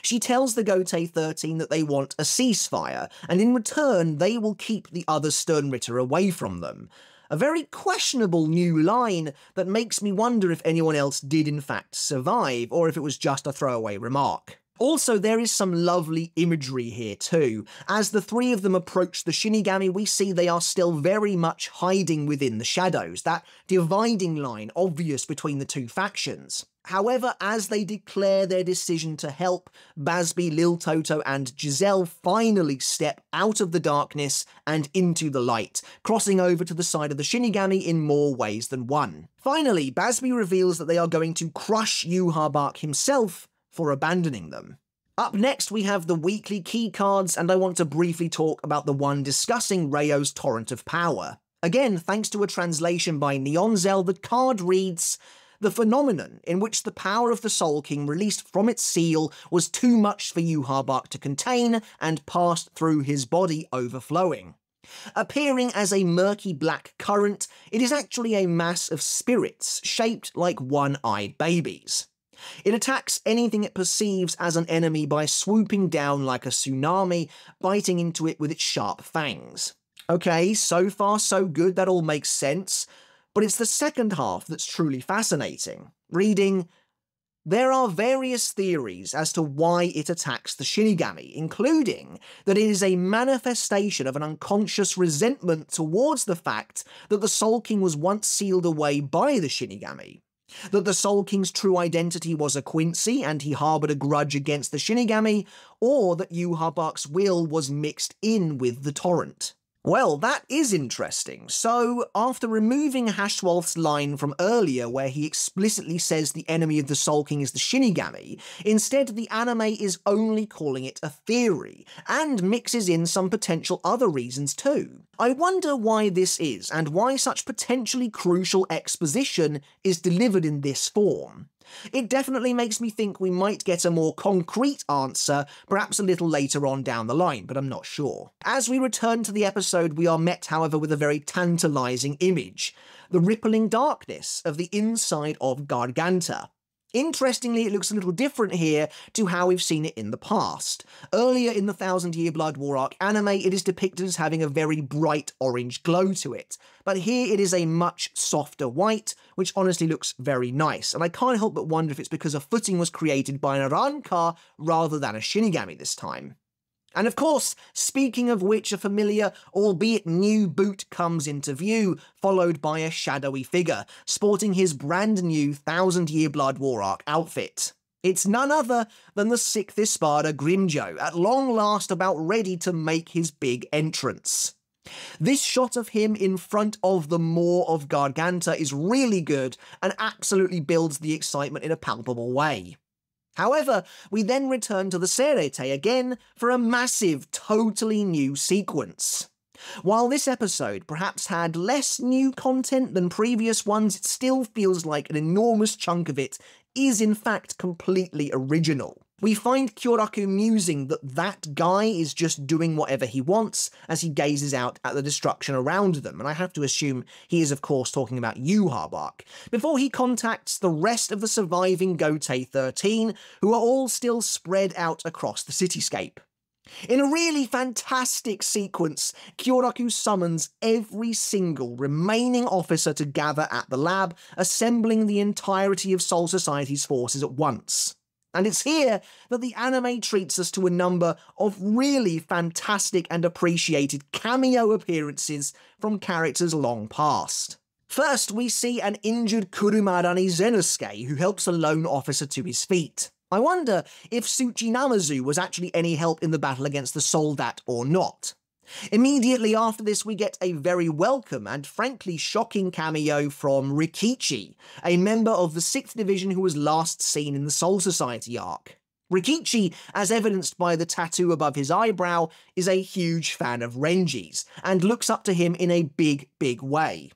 She tells the Gotei 13 that they want a ceasefire, and in return they will keep the other Sternritter away from them. A very questionable new line that makes me wonder if anyone else did in fact survive, or if it was just a throwaway remark. Also, there is some lovely imagery here too. As the three of them approach the Shinigami, we see they are still very much hiding within the shadows, that dividing line obvious between the two factions. However, as they declare their decision to help, Bazz-Bee, Lil Toto, and Giselle finally step out of the darkness and into the light, crossing over to the side of the Shinigami in more ways than one. Finally, Bazz-Bee reveals that they are going to crush Yhwach himself for abandoning them. Up next, we have the weekly key cards, and I want to briefly talk about the one discussing Reio's Torrent of Power. Again, thanks to a translation by Neonzel, the card reads, "The phenomenon in which the power of the Soul King released from its seal was too much for Yhwach to contain and passed through his body, overflowing. Appearing as a murky black current, it is actually a mass of spirits shaped like one-eyed babies. It attacks anything it perceives as an enemy by swooping down like a tsunami, biting into it with its sharp fangs." Okay, so far so good, that all makes sense, but it's the second half that's truly fascinating. Reading, "There are various theories as to why it attacks the Shinigami, including that it is a manifestation of an unconscious resentment towards the fact that the Soul King was once sealed away by the Shinigami. That the Soul King's true identity was a Quincy and he harboured a grudge against the Shinigami, or that Yhwach's will was mixed in with the Torrent." Well, that is interesting. So, after removing Hashwolf's line from earlier where he explicitly says the enemy of the Soul King is the Shinigami, instead the anime is only calling it a theory, and mixes in some potential other reasons too. I wonder why this is, and why such potentially crucial exposition is delivered in this form. It definitely makes me think we might get a more concrete answer, perhaps a little later on down the line, but I'm not sure. As we return to the episode, we are met, however, with a very tantalising image: the rippling darkness of the inside of Garganta. Interestingly, it looks a little different here to how we've seen it in the past. Earlier in the Thousand Year Blood War arc anime, it is depicted as having a very bright orange glow to it, but here it is a much softer white, which honestly looks very nice, and I can't help but wonder if it's because a footing was created by an Arrancar rather than a Shinigami this time. And of course, speaking of which, a familiar, albeit new boot comes into view, followed by a shadowy figure, sporting his brand new Thousand Year Blood War arc outfit. It's none other than the Sixth Espada Grimmjow, at long last about ready to make his big entrance. This shot of him in front of the Maw of Garganta is really good, and absolutely builds the excitement in a palpable way. However, we then return to the Cerete again for a massive, totally new sequence. While this episode perhaps had less new content than previous ones, it still feels like an enormous chunk of it is in fact completely original. We find Kyoraku musing that that guy is just doing whatever he wants as he gazes out at the destruction around them, and I have to assume he is of course talking about Yhwach, before he contacts the rest of the surviving Gotei 13, who are all still spread out across the cityscape. In a really fantastic sequence, Kyoraku summons every single remaining officer to gather at the lab, assembling the entirety of Soul Society's forces at once. And it's here that the anime treats us to a number of really fantastic and appreciated cameo appearances from characters long past. First, we see an injured Kurumarani Zenosuke, who helps a lone officer to his feet. I wonder if Tsuchi Namazu was actually any help in the battle against the Soldat or not. Immediately after this, we get a very welcome and frankly shocking cameo from Rikichi, a member of the 6th Division who was last seen in the Soul Society arc. Rikichi, as evidenced by the tattoo above his eyebrow, is a huge fan of Renji's, and looks up to him in a big, big way.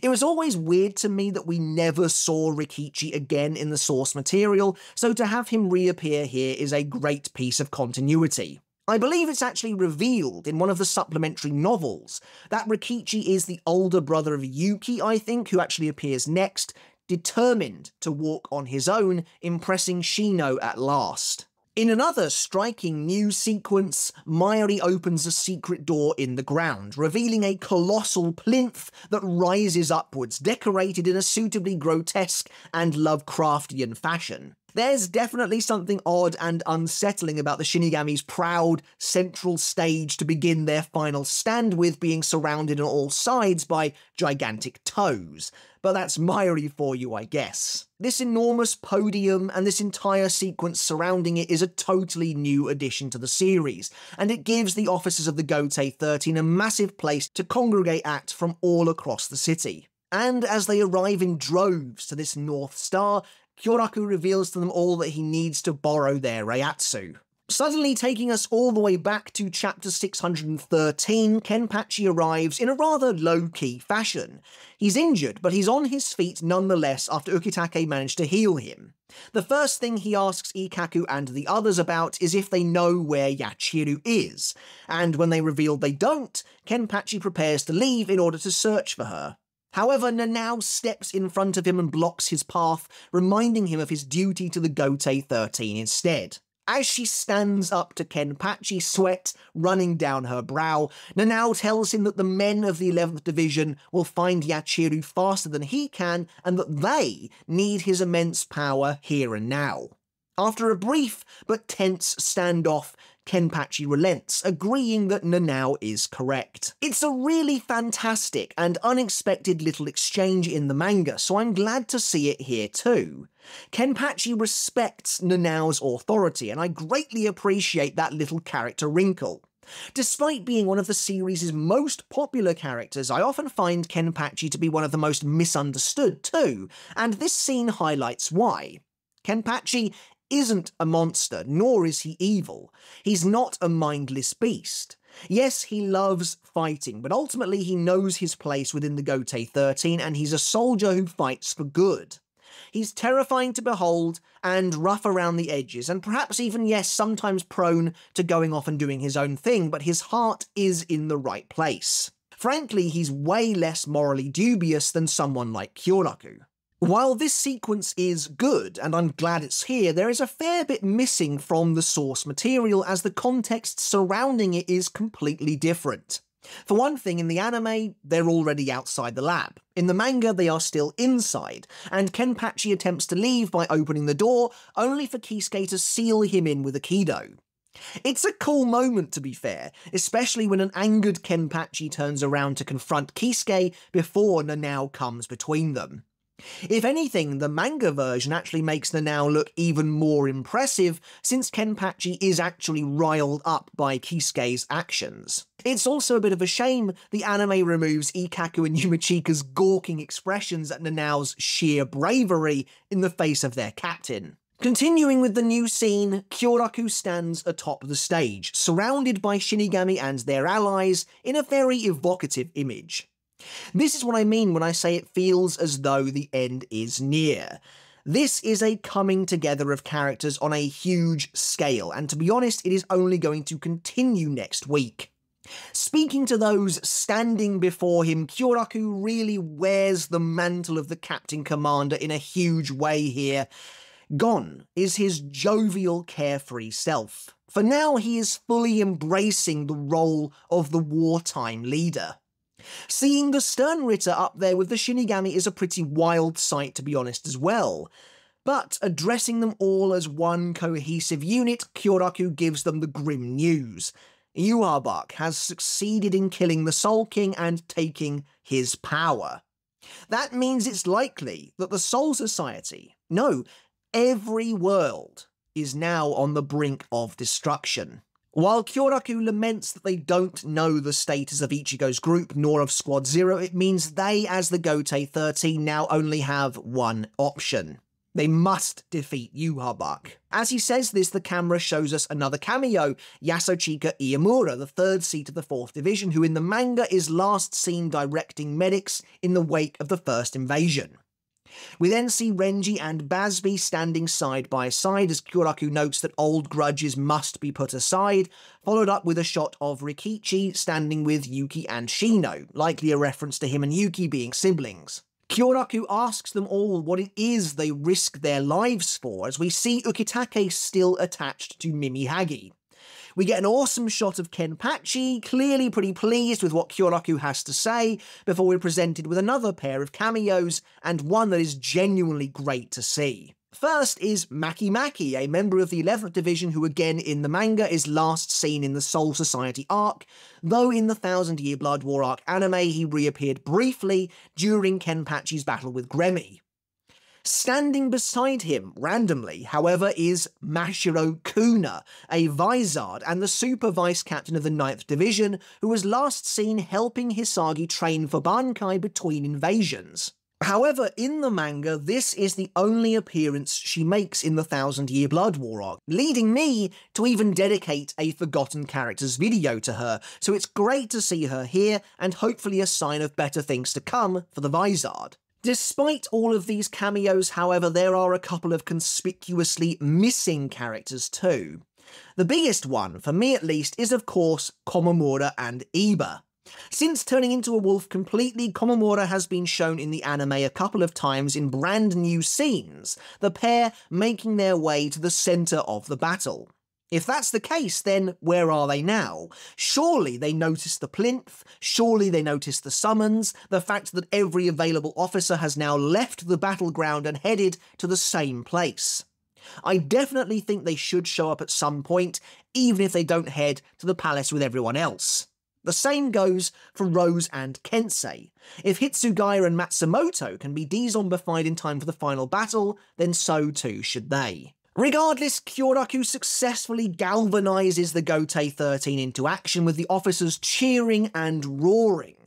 It was always weird to me that we never saw Rikichi again in the source material, so to have him reappear here is a great piece of continuity. I believe it's actually revealed in one of the supplementary novels that Rikichi is the older brother of Yuki, I think, who actually appears next, determined to walk on his own, impressing Shino at last. In another striking new sequence, Mayuri opens a secret door in the ground, revealing a colossal plinth that rises upwards, decorated in a suitably grotesque and Lovecraftian fashion. There's definitely something odd and unsettling about the Shinigami's proud, central stage to begin their final stand with, being surrounded on all sides by gigantic toes. But that's Mayuri for you, I guess. This enormous podium and this entire sequence surrounding it is a totally new addition to the series, and it gives the officers of the Gotei 13 a massive place to congregate at from all across the city. And as they arrive in droves to this North Star, Kyoraku reveals to them all that he needs to borrow their Reiatsu. Suddenly taking us all the way back to chapter 613, Kenpachi arrives in a rather low-key fashion. He's injured, but he's on his feet nonetheless after Ukitake managed to heal him. The first thing he asks Ikkaku and the others about is if they know where Yachiru is, and when they reveal they don't, Kenpachi prepares to leave in order to search for her. However, Nanao steps in front of him and blocks his path, reminding him of his duty to the Gotei 13 instead. As she stands up to Kenpachi, sweat running down her brow, Nanao tells him that the men of the 11th Division will find Yachiru faster than he can, and that they need his immense power here and now. After a brief but tense standoff, Kenpachi relents, agreeing that Nanao is correct. It's a really fantastic and unexpected little exchange in the manga, so I'm glad to see it here too. Kenpachi respects Nanao's authority, and I greatly appreciate that little character wrinkle. Despite being one of the series' most popular characters, I often find Kenpachi to be one of the most misunderstood too, and this scene highlights why. Kenpachi isn't a monster, nor is he evil. He's not a mindless beast. Yes, he loves fighting, but ultimately he knows his place within the Gotei 13, and he's a soldier who fights for good. He's terrifying to behold, and rough around the edges, and perhaps even, yes, sometimes prone to going off and doing his own thing, but his heart is in the right place. Frankly, he's way less morally dubious than someone like Kyoraku. While this sequence is good, and I'm glad it's here, there is a fair bit missing from the source material as the context surrounding it is completely different. For one thing, in the anime, they're already outside the lab. In the manga, they are still inside, and Kenpachi attempts to leave by opening the door, only for Kisuke to seal him in with a Kido. It's a cool moment, to be fair, especially when an angered Kenpachi turns around to confront Kisuke before Nanao comes between them. If anything, the manga version actually makes Nanao look even more impressive, since Kenpachi is actually riled up by Kisuke's actions. It's also a bit of a shame the anime removes Ikkaku and Yumachika's gawking expressions at Nanao's sheer bravery in the face of their captain. Continuing with the new scene, Kyoraku stands atop the stage, surrounded by Shinigami and their allies in a very evocative image. This is what I mean when I say it feels as though the end is near. This is a coming together of characters on a huge scale, and to be honest, it is only going to continue next week. Speaking to those standing before him, Kyoraku really wears the mantle of the Captain Commander in a huge way here. Gone is his jovial, carefree self. For now, he is fully embracing the role of the wartime leader. Seeing the Sternritter up there with the Shinigami is a pretty wild sight, to be honest, as well. But addressing them all as one cohesive unit, Kyoraku gives them the grim news. Yhwach has succeeded in killing the Soul King and taking his power. That means it's likely that the Soul Society, no, every world, is now on the brink of destruction. While Kyoraku laments that they don't know the status of Ichigo's group nor of Squad Zero, it means they, as the Gotei 13, now only have one option. They must defeat Yhwach. As he says this, the camera shows us another cameo, Yasuchika Iemura, the third seat of the 4th Division, who in the manga is last seen directing medics in the wake of the first invasion. We then see Renji and Bazz-B standing side by side as Kyoraku notes that old grudges must be put aside, followed up with a shot of Rikichi standing with Yuki and Shino, likely a reference to him and Yuki being siblings. Kyoraku asks them all what it is they risk their lives for, as we see Ukitake still attached to Mimihagi. We get an awesome shot of Kenpachi, clearly pretty pleased with what Kyoraku has to say, before we're presented with another pair of cameos, and one that is genuinely great to see. First is Maki Maki, a member of the 11th Division who again in the manga is last seen in the Soul Society arc, though in the Thousand Year Blood War arc anime he reappeared briefly during Kenpachi's battle with Gremmy. Standing beside him, randomly, however, is Mashiro Kuna, a Vizard and the Super Vice Captain of the 9th Division, who was last seen helping Hisagi train for Bankai between invasions. However, in the manga, this is the only appearance she makes in the Thousand Year Blood War arc, leading me to even dedicate a Forgotten Characters video to her, so it's great to see her here, and hopefully a sign of better things to come for the Vizard. Despite all of these cameos, however, there are a couple of conspicuously missing characters too. The biggest one, for me at least, is of course Komamura and Iba. Since turning into a wolf completely, Komamura has been shown in the anime a couple of times in brand new scenes, the pair making their way to the centre of the battle. If that's the case, then where are they now? Surely they noticed the plinth, surely they noticed the summons, the fact that every available officer has now left the battleground and headed to the same place. I definitely think they should show up at some point, even if they don't head to the palace with everyone else. The same goes for Rose and Kensei. If Hitsugaya and Matsumoto can be de-zombified in time for the final battle, then so too should they. Regardless, Kyoraku successfully galvanizes the Gotei 13 into action with the officers cheering and roaring.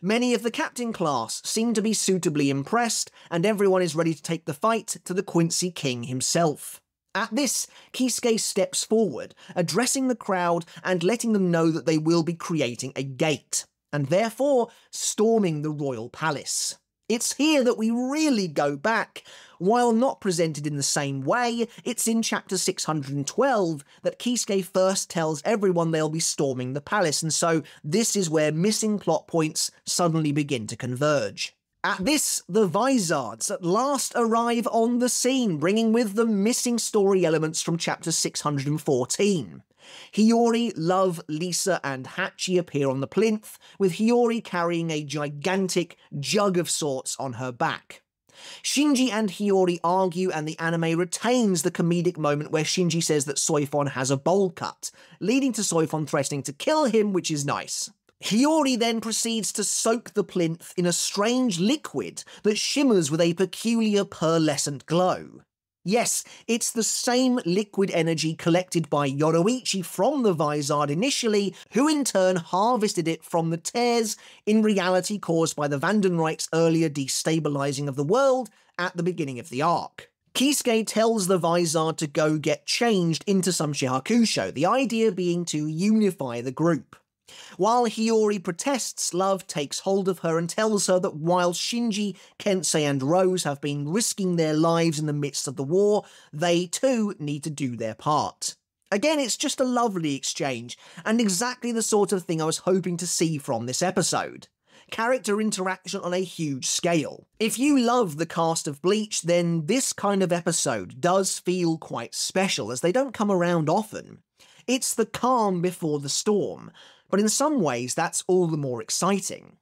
Many of the captain class seem to be suitably impressed, and everyone is ready to take the fight to the Quincy King himself. At this, Kisuke steps forward, addressing the crowd and letting them know that they will be creating a gate, and therefore storming the royal palace. It's here that we really go back. While not presented in the same way, it's in chapter 612 that Kisuke first tells everyone they'll be storming the palace, and so this is where missing plot points suddenly begin to converge. At this, the Vizards at last arrive on the scene, bringing with them missing story elements from chapter 614. Hiyori, Love, Lisa and Hachi appear on the plinth, with Hiyori carrying a gigantic jug of sorts on her back. Shinji and Hiyori argue and the anime retains the comedic moment where Shinji says that Soifon has a bowl cut, leading to Soifon threatening to kill him, which is nice. Hiyori then proceeds to soak the plinth in a strange liquid that shimmers with a peculiar pearlescent glow. Yes, it's the same liquid energy collected by Yoruichi from the Vizard initially, who in turn harvested it from the tears, in reality caused by the Vandenreich's earlier destabilizing of the world at the beginning of the arc. Kisuke tells the Vizard to go get changed into some Shihakusho, the idea being to unify the group. While Hiyori protests, Love takes hold of her and tells her that while Shinji, Kensei and Rose have been risking their lives in the midst of the war, they too need to do their part. Again, it's just a lovely exchange, and exactly the sort of thing I was hoping to see from this episode. Character interaction on a huge scale. If you love the cast of Bleach, then this kind of episode does feel quite special, as they don't come around often. It's the calm before the storm, but in some ways that's all the more exciting.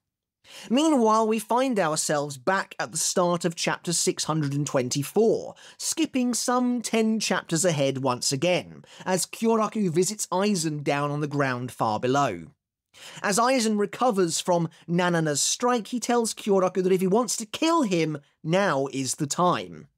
Meanwhile, we find ourselves back at the start of chapter 624, skipping some 10 chapters ahead once again, as Kyoraku visits Aizen down on the ground far below. As Aizen recovers from Nanana's strike, he tells Kyoraku that if he wants to kill him, now is the time.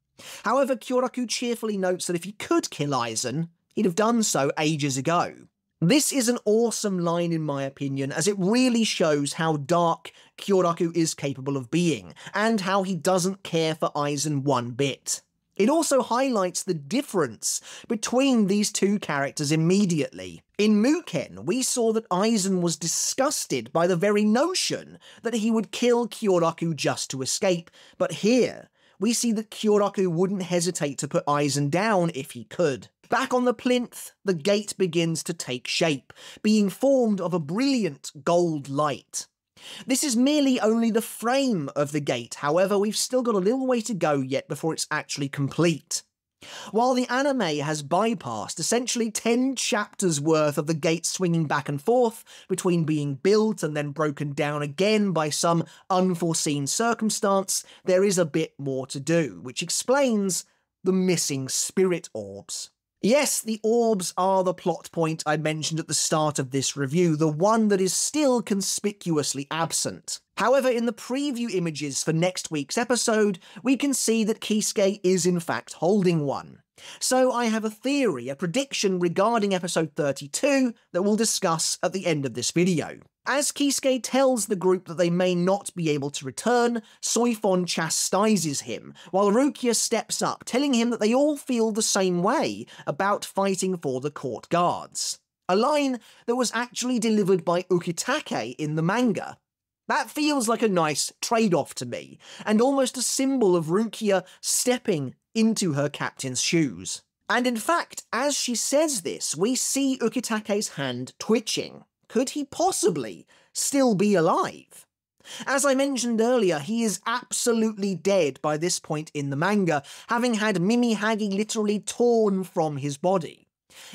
However, Kyoraku cheerfully notes that if he could kill Aizen, he'd have done so ages ago. This is an awesome line in my opinion, as it really shows how dark Kyoraku is capable of being, and how he doesn't care for Aizen one bit. It also highlights the difference between these two characters immediately. In Muken, we saw that Aizen was disgusted by the very notion that he would kill Kyoraku just to escape, but here, we see that Kyoraku wouldn't hesitate to put Aizen down if he could. Back on the plinth, the gate begins to take shape, being formed of a brilliant gold light. This is merely only the frame of the gate, however, we've still got a little way to go yet before it's actually complete. While the anime has bypassed essentially 10 chapters worth of the gate swinging back and forth between being built and then broken down again by some unforeseen circumstance, there is a bit more to do, which explains the missing spirit orbs. Yes, the orbs are the plot point I mentioned at the start of this review, the one that is still conspicuously absent. However, in the preview images for next week's episode, we can see that Kisuke is in fact holding one. So I have a theory, a prediction regarding episode 32 that we'll discuss at the end of this video. As Kisuke tells the group that they may not be able to return, Soifon chastises him, while Rukia steps up, telling him that they all feel the same way about fighting for the court guards. A line that was actually delivered by Ukitake in the manga. That feels like a nice trade-off to me, and almost a symbol of Rukia stepping into her captain's shoes. And in fact, as she says this, we see Ukitake's hand twitching. Could he possibly still be alive? As I mentioned earlier, he is absolutely dead by this point in the manga, having had Mimihagi literally torn from his body.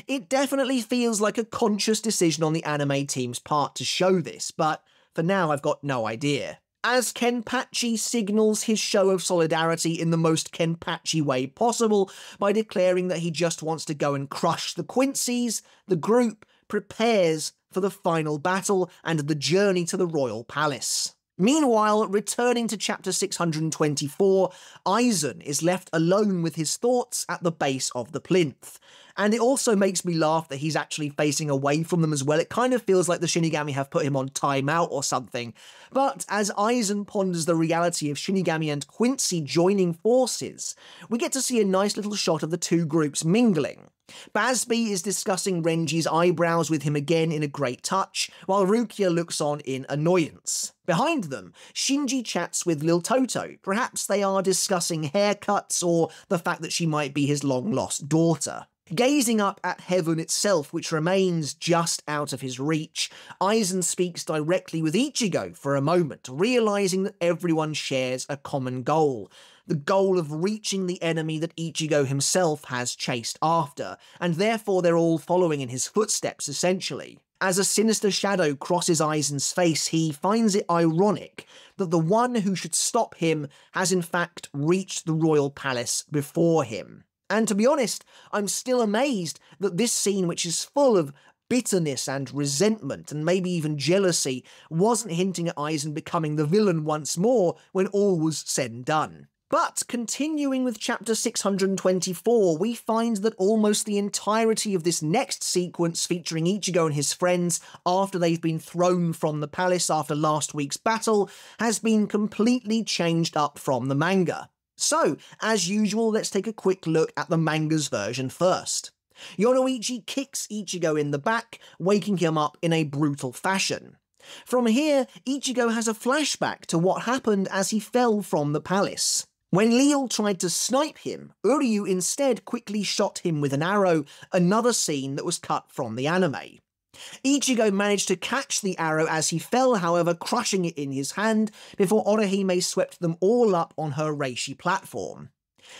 It definitely feels like a conscious decision on the anime team's part to show this, but for now I've got no idea. As Kenpachi signals his show of solidarity in the most Kenpachi way possible by declaring that he just wants to go and crush the Quincy's, the group prepares for the final battle and the journey to the royal palace. Meanwhile, returning to chapter 624, Aizen is left alone with his thoughts at the base of the plinth. And it also makes me laugh that he's actually facing away from them as well. It kind of feels like the Shinigami have put him on timeout or something. But as Aizen ponders the reality of Shinigami and Quincy joining forces, we get to see a nice little shot of the two groups mingling. Bazby is discussing Renji's eyebrows with him again in a great touch, while Rukia looks on in annoyance. Behind them, Shinji chats with Lil Toto. Perhaps they are discussing haircuts or the fact that she might be his long-lost daughter. Gazing up at heaven itself, which remains just out of his reach, Aizen speaks directly with Ichigo for a moment, realizing that everyone shares a common goal. The goal of reaching the enemy that Ichigo himself has chased after, and therefore they're all following in his footsteps, essentially. As a sinister shadow crosses Aizen's face, he finds it ironic that the one who should stop him has in fact reached the royal palace before him. And to be honest, I'm still amazed that this scene, which is full of bitterness and resentment and maybe even jealousy, wasn't hinting at Aizen becoming the villain once more when all was said and done. But continuing with chapter 624, we find that almost the entirety of this next sequence featuring Ichigo and his friends after they've been thrown from the palace after last week's battle has been completely changed up from the manga. So, as usual, let's take a quick look at the manga's version first. Yoruichi kicks Ichigo in the back, waking him up in a brutal fashion. From here, Ichigo has a flashback to what happened as he fell from the palace. When Leal tried to snipe him, Uryu instead quickly shot him with an arrow, another scene that was cut from the anime. Ichigo managed to catch the arrow as he fell, however, crushing it in his hand before Orihime swept them all up on her reishi platform.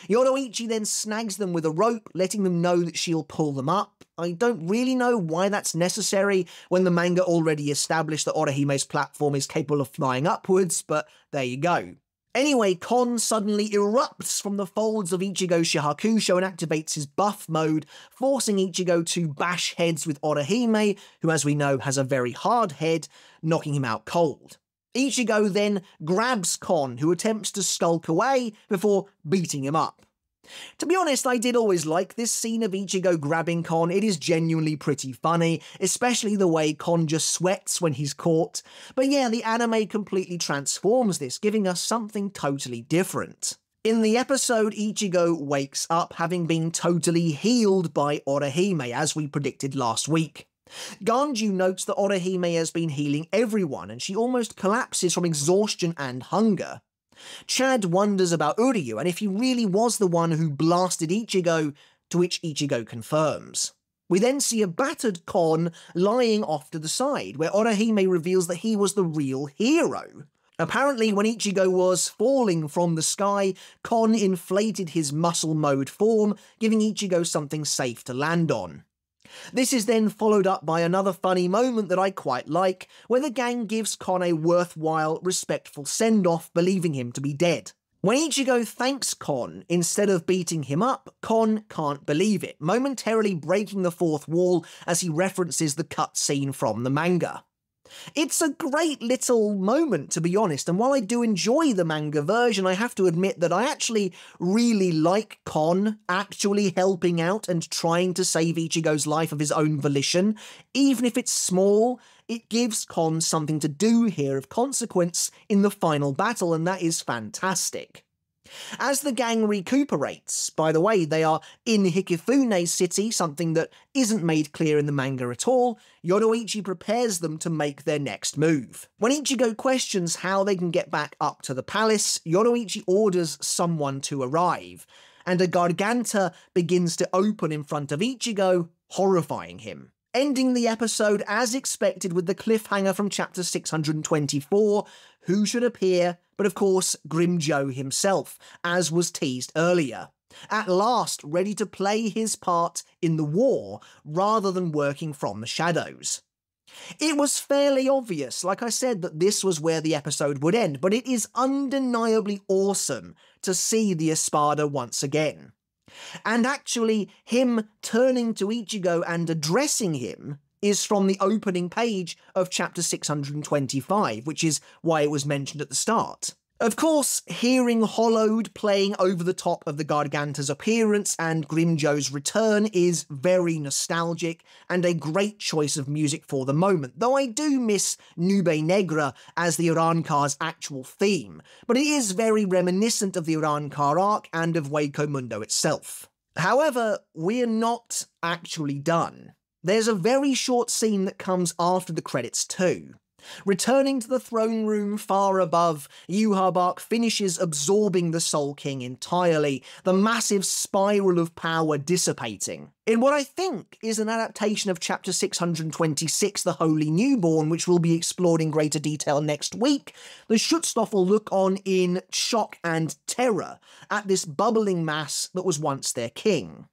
Yoruichi then snags them with a rope, letting them know that she'll pull them up. I don't really know why that's necessary when the manga already established that Orihime's platform is capable of flying upwards, but there you go. Anyway, Kon suddenly erupts from the folds of Ichigo's Shihakusho and activates his buff mode, forcing Ichigo to bash heads with Orihime, who as we know has a very hard head, knocking him out cold. Ichigo then grabs Kon, who attempts to skulk away before beating him up. To be honest, I did always like this scene of Ichigo grabbing Kon. It is genuinely pretty funny, especially the way Kon just sweats when he's caught. But yeah, the anime completely transforms this, giving us something totally different. In the episode, Ichigo wakes up having been totally healed by Orihime, as we predicted last week. Ganju notes that Orihime has been healing everyone, and she almost collapses from exhaustion and hunger. Chad wonders about Uryu and if he really was the one who blasted Ichigo, to which Ichigo confirms. We then see a battered Kon lying off to the side, where Orihime reveals that he was the real hero. Apparently, when Ichigo was falling from the sky, Kon inflated his muscle mode form, giving Ichigo something safe to land on. This is then followed up by another funny moment that I quite like, where the gang gives Kon a worthwhile, respectful send-off, believing him to be dead. When Ichigo thanks Kon instead of beating him up, Kon can't believe it, momentarily breaking the fourth wall as he references the cutscene from the manga. It's a great little moment, to be honest, and while I do enjoy the manga version, I have to admit that I actually really like Kon actually helping out and trying to save Ichigo's life of his own volition. Even if it's small, it gives Kon something to do here of consequence in the final battle, and that is fantastic. As the gang recuperates, by the way, they are in Hikifune City, something that isn't made clear in the manga at all, Yoruichi prepares them to make their next move. When Ichigo questions how they can get back up to the palace, Yoruichi orders someone to arrive, and a Garganta begins to open in front of Ichigo, horrifying him. Ending the episode as expected with the cliffhanger from chapter 624, who should appear but of course Grimmjow himself, as was teased earlier. At last ready to play his part in the war, rather than working from the shadows. It was fairly obvious, like I said, that this was where the episode would end, but it is undeniably awesome to see the Espada once again. And actually, him turning to Ichigo and addressing him is from the opening page of chapter 625, which is why it was mentioned at the start. Of course, hearing Hollowed playing over the top of the Garganta's appearance and Grimmjow's return is very nostalgic and a great choice of music for the moment, though I do miss Nube Negra as the Arrancar's actual theme, but it is very reminiscent of the Arrancar arc and of Hueco Mundo itself. However, we're not actually done. There's a very short scene that comes after the credits too. Returning to the throne room far above, Yhwach finishes absorbing the Soul King entirely, the massive spiral of power dissipating. In what I think is an adaptation of chapter 626, The Holy Newborn, which will be explored in greater detail next week, the Schutzstaffel look on in shock and terror at this bubbling mass that was once their king.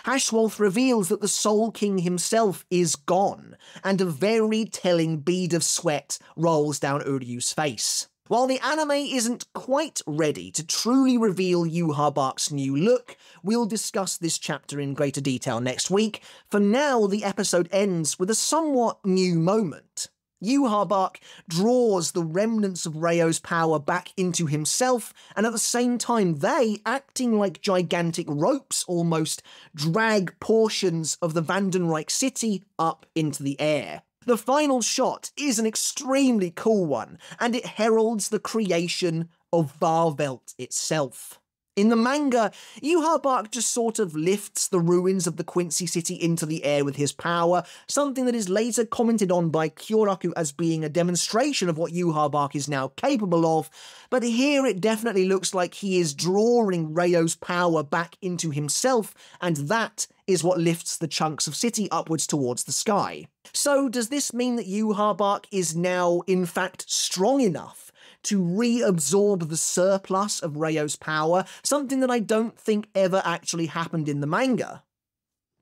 Hashwolf reveals that the Soul King himself is gone, and a very telling bead of sweat rolls down Uryu's face. While the anime isn't quite ready to truly reveal Yhwach's new look, we'll discuss this chapter in greater detail next week. For now, the episode ends with a somewhat new moment. Yhwach draws the remnants of Ryo's power back into himself, and at the same time they, acting like gigantic ropes almost, drag portions of the Vandenreich city up into the air. The final shot is an extremely cool one, and it heralds the creation of Varvelt itself. In the manga, Yhwach just sort of lifts the ruins of the Quincy City into the air with his power, something that is later commented on by Kyoraku as being a demonstration of what Yhwach is now capable of, but here it definitely looks like he is drawing Ryo's power back into himself, and that is what lifts the chunks of city upwards towards the sky. So does this mean that Yhwach is now in fact strong enough to reabsorb the surplus of Ryo's power, something that I don't think ever actually happened in the manga?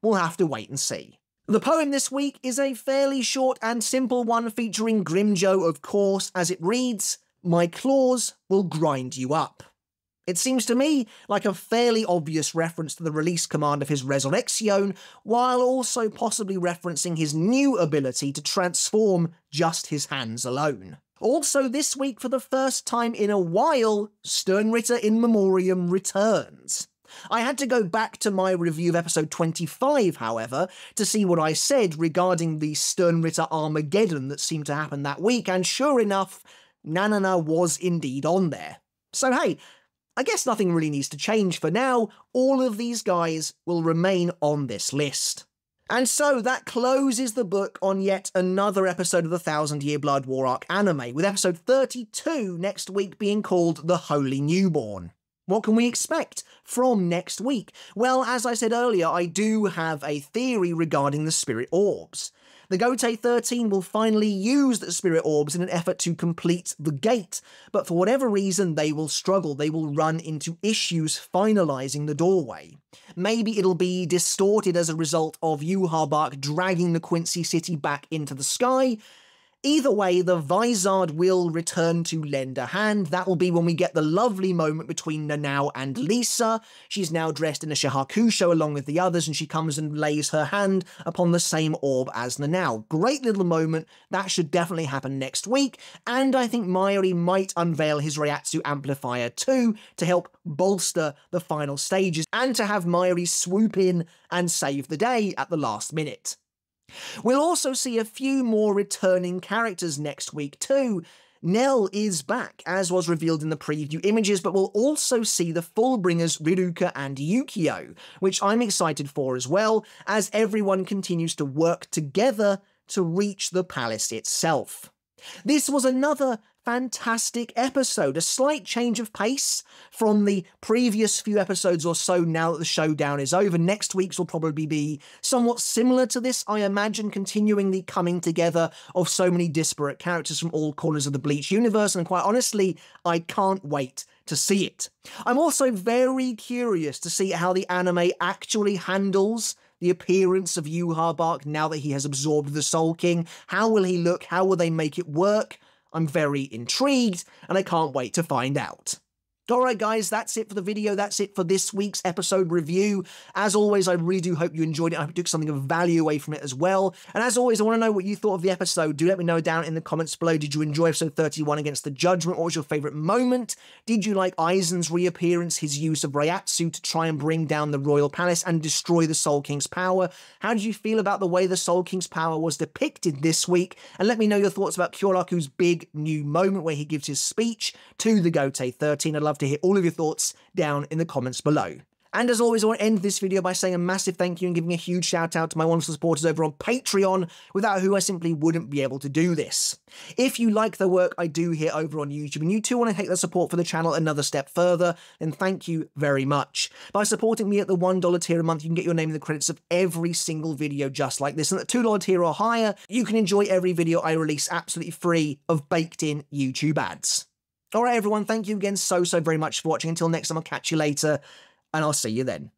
We'll have to wait and see. The poem this week is a fairly short and simple one featuring Grimmjow, of course, as it reads, "My claws will grind you up." It seems to me like a fairly obvious reference to the release command of his Resurrection, while also possibly referencing his new ability to transform just his hands alone. Also this week, for the first time in a while, Sternritter in Memoriam returns. I had to go back to my review of episode 25, however, to see what I said regarding the Sternritter Armageddon that seemed to happen that week, and sure enough, Nanana was indeed on there. So hey, I guess nothing really needs to change for now. All of these guys will remain on this list. And so that closes the book on yet another episode of the Thousand Year Blood War Arc anime, with episode 32 next week being called The Holy Newborn. What can we expect from next week? Well, as I said earlier, I do have a theory regarding the Spirit Orbs. The Gotei 13 will finally use the Spirit Orbs in an effort to complete the gate, but for whatever reason they will struggle. They will run into issues finalising the doorway. Maybe it'll be distorted as a result of Yhwach dragging the Quincy City back into the sky. Either way, the Vizard will return to lend a hand. That will be when we get the lovely moment between Nanao and Lisa. She's now dressed in a Shihakusho along with the others, and she comes and lays her hand upon the same orb as Nanao. Great little moment. That should definitely happen next week, and I think Mayuri might unveil his Reiatsu amplifier too to help bolster the final stages, and to have Mayuri swoop in and save the day at the last minute. We'll also see a few more returning characters next week too. Nell is back, as was revealed in the preview images, but we'll also see the Fullbringers Riruka and Yukio, which I'm excited for as well, as everyone continues to work together to reach the palace itself. This was another fantastic episode, a slight change of pace from the previous few episodes or so now that the showdown is over. Next week's will probably be somewhat similar to this, I imagine, continuing the coming together of so many disparate characters from all corners of the Bleach universe, and quite honestly, I can't wait to see it. I'm also very curious to see how the anime actually handles the appearance of Yhwach now that he has absorbed the Soul King. How will he look? How will they make it work? I'm very intrigued, and I can't wait to find out. Alright guys, that's it for the video, that's it for this week's episode review. As always, I really do hope you enjoyed it, I hope you took something of value away from it as well. And as always, I want to know what you thought of the episode. Do let me know down in the comments below. Did you enjoy episode 31 Against the Judgment? What was your favourite moment? Did you like Aizen's reappearance, his use of Reiatsu to try and bring down the Royal Palace and destroy the Soul King's power? How did you feel about the way the Soul King's power was depicted this week? And let me know your thoughts about Kyoraku's big new moment where he gives his speech to the Gotei 13. I'd love to hear all of your thoughts down in the comments below. And as always, I want to end this video by saying a massive thank you and giving a huge shout out to my wonderful supporters over on Patreon, without who I simply wouldn't be able to do this. If you like the work I do here over on YouTube and you too want to take the support for the channel another step further, then thank you very much. By supporting me at the $1 tier a month, you can get your name in the credits of every single video just like this, and at the $2 tier or higher, you can enjoy every video I release absolutely free of baked-in YouTube ads. Alright everyone, thank you again so very much for watching. Until next time, I'll catch you later, and I'll see you then.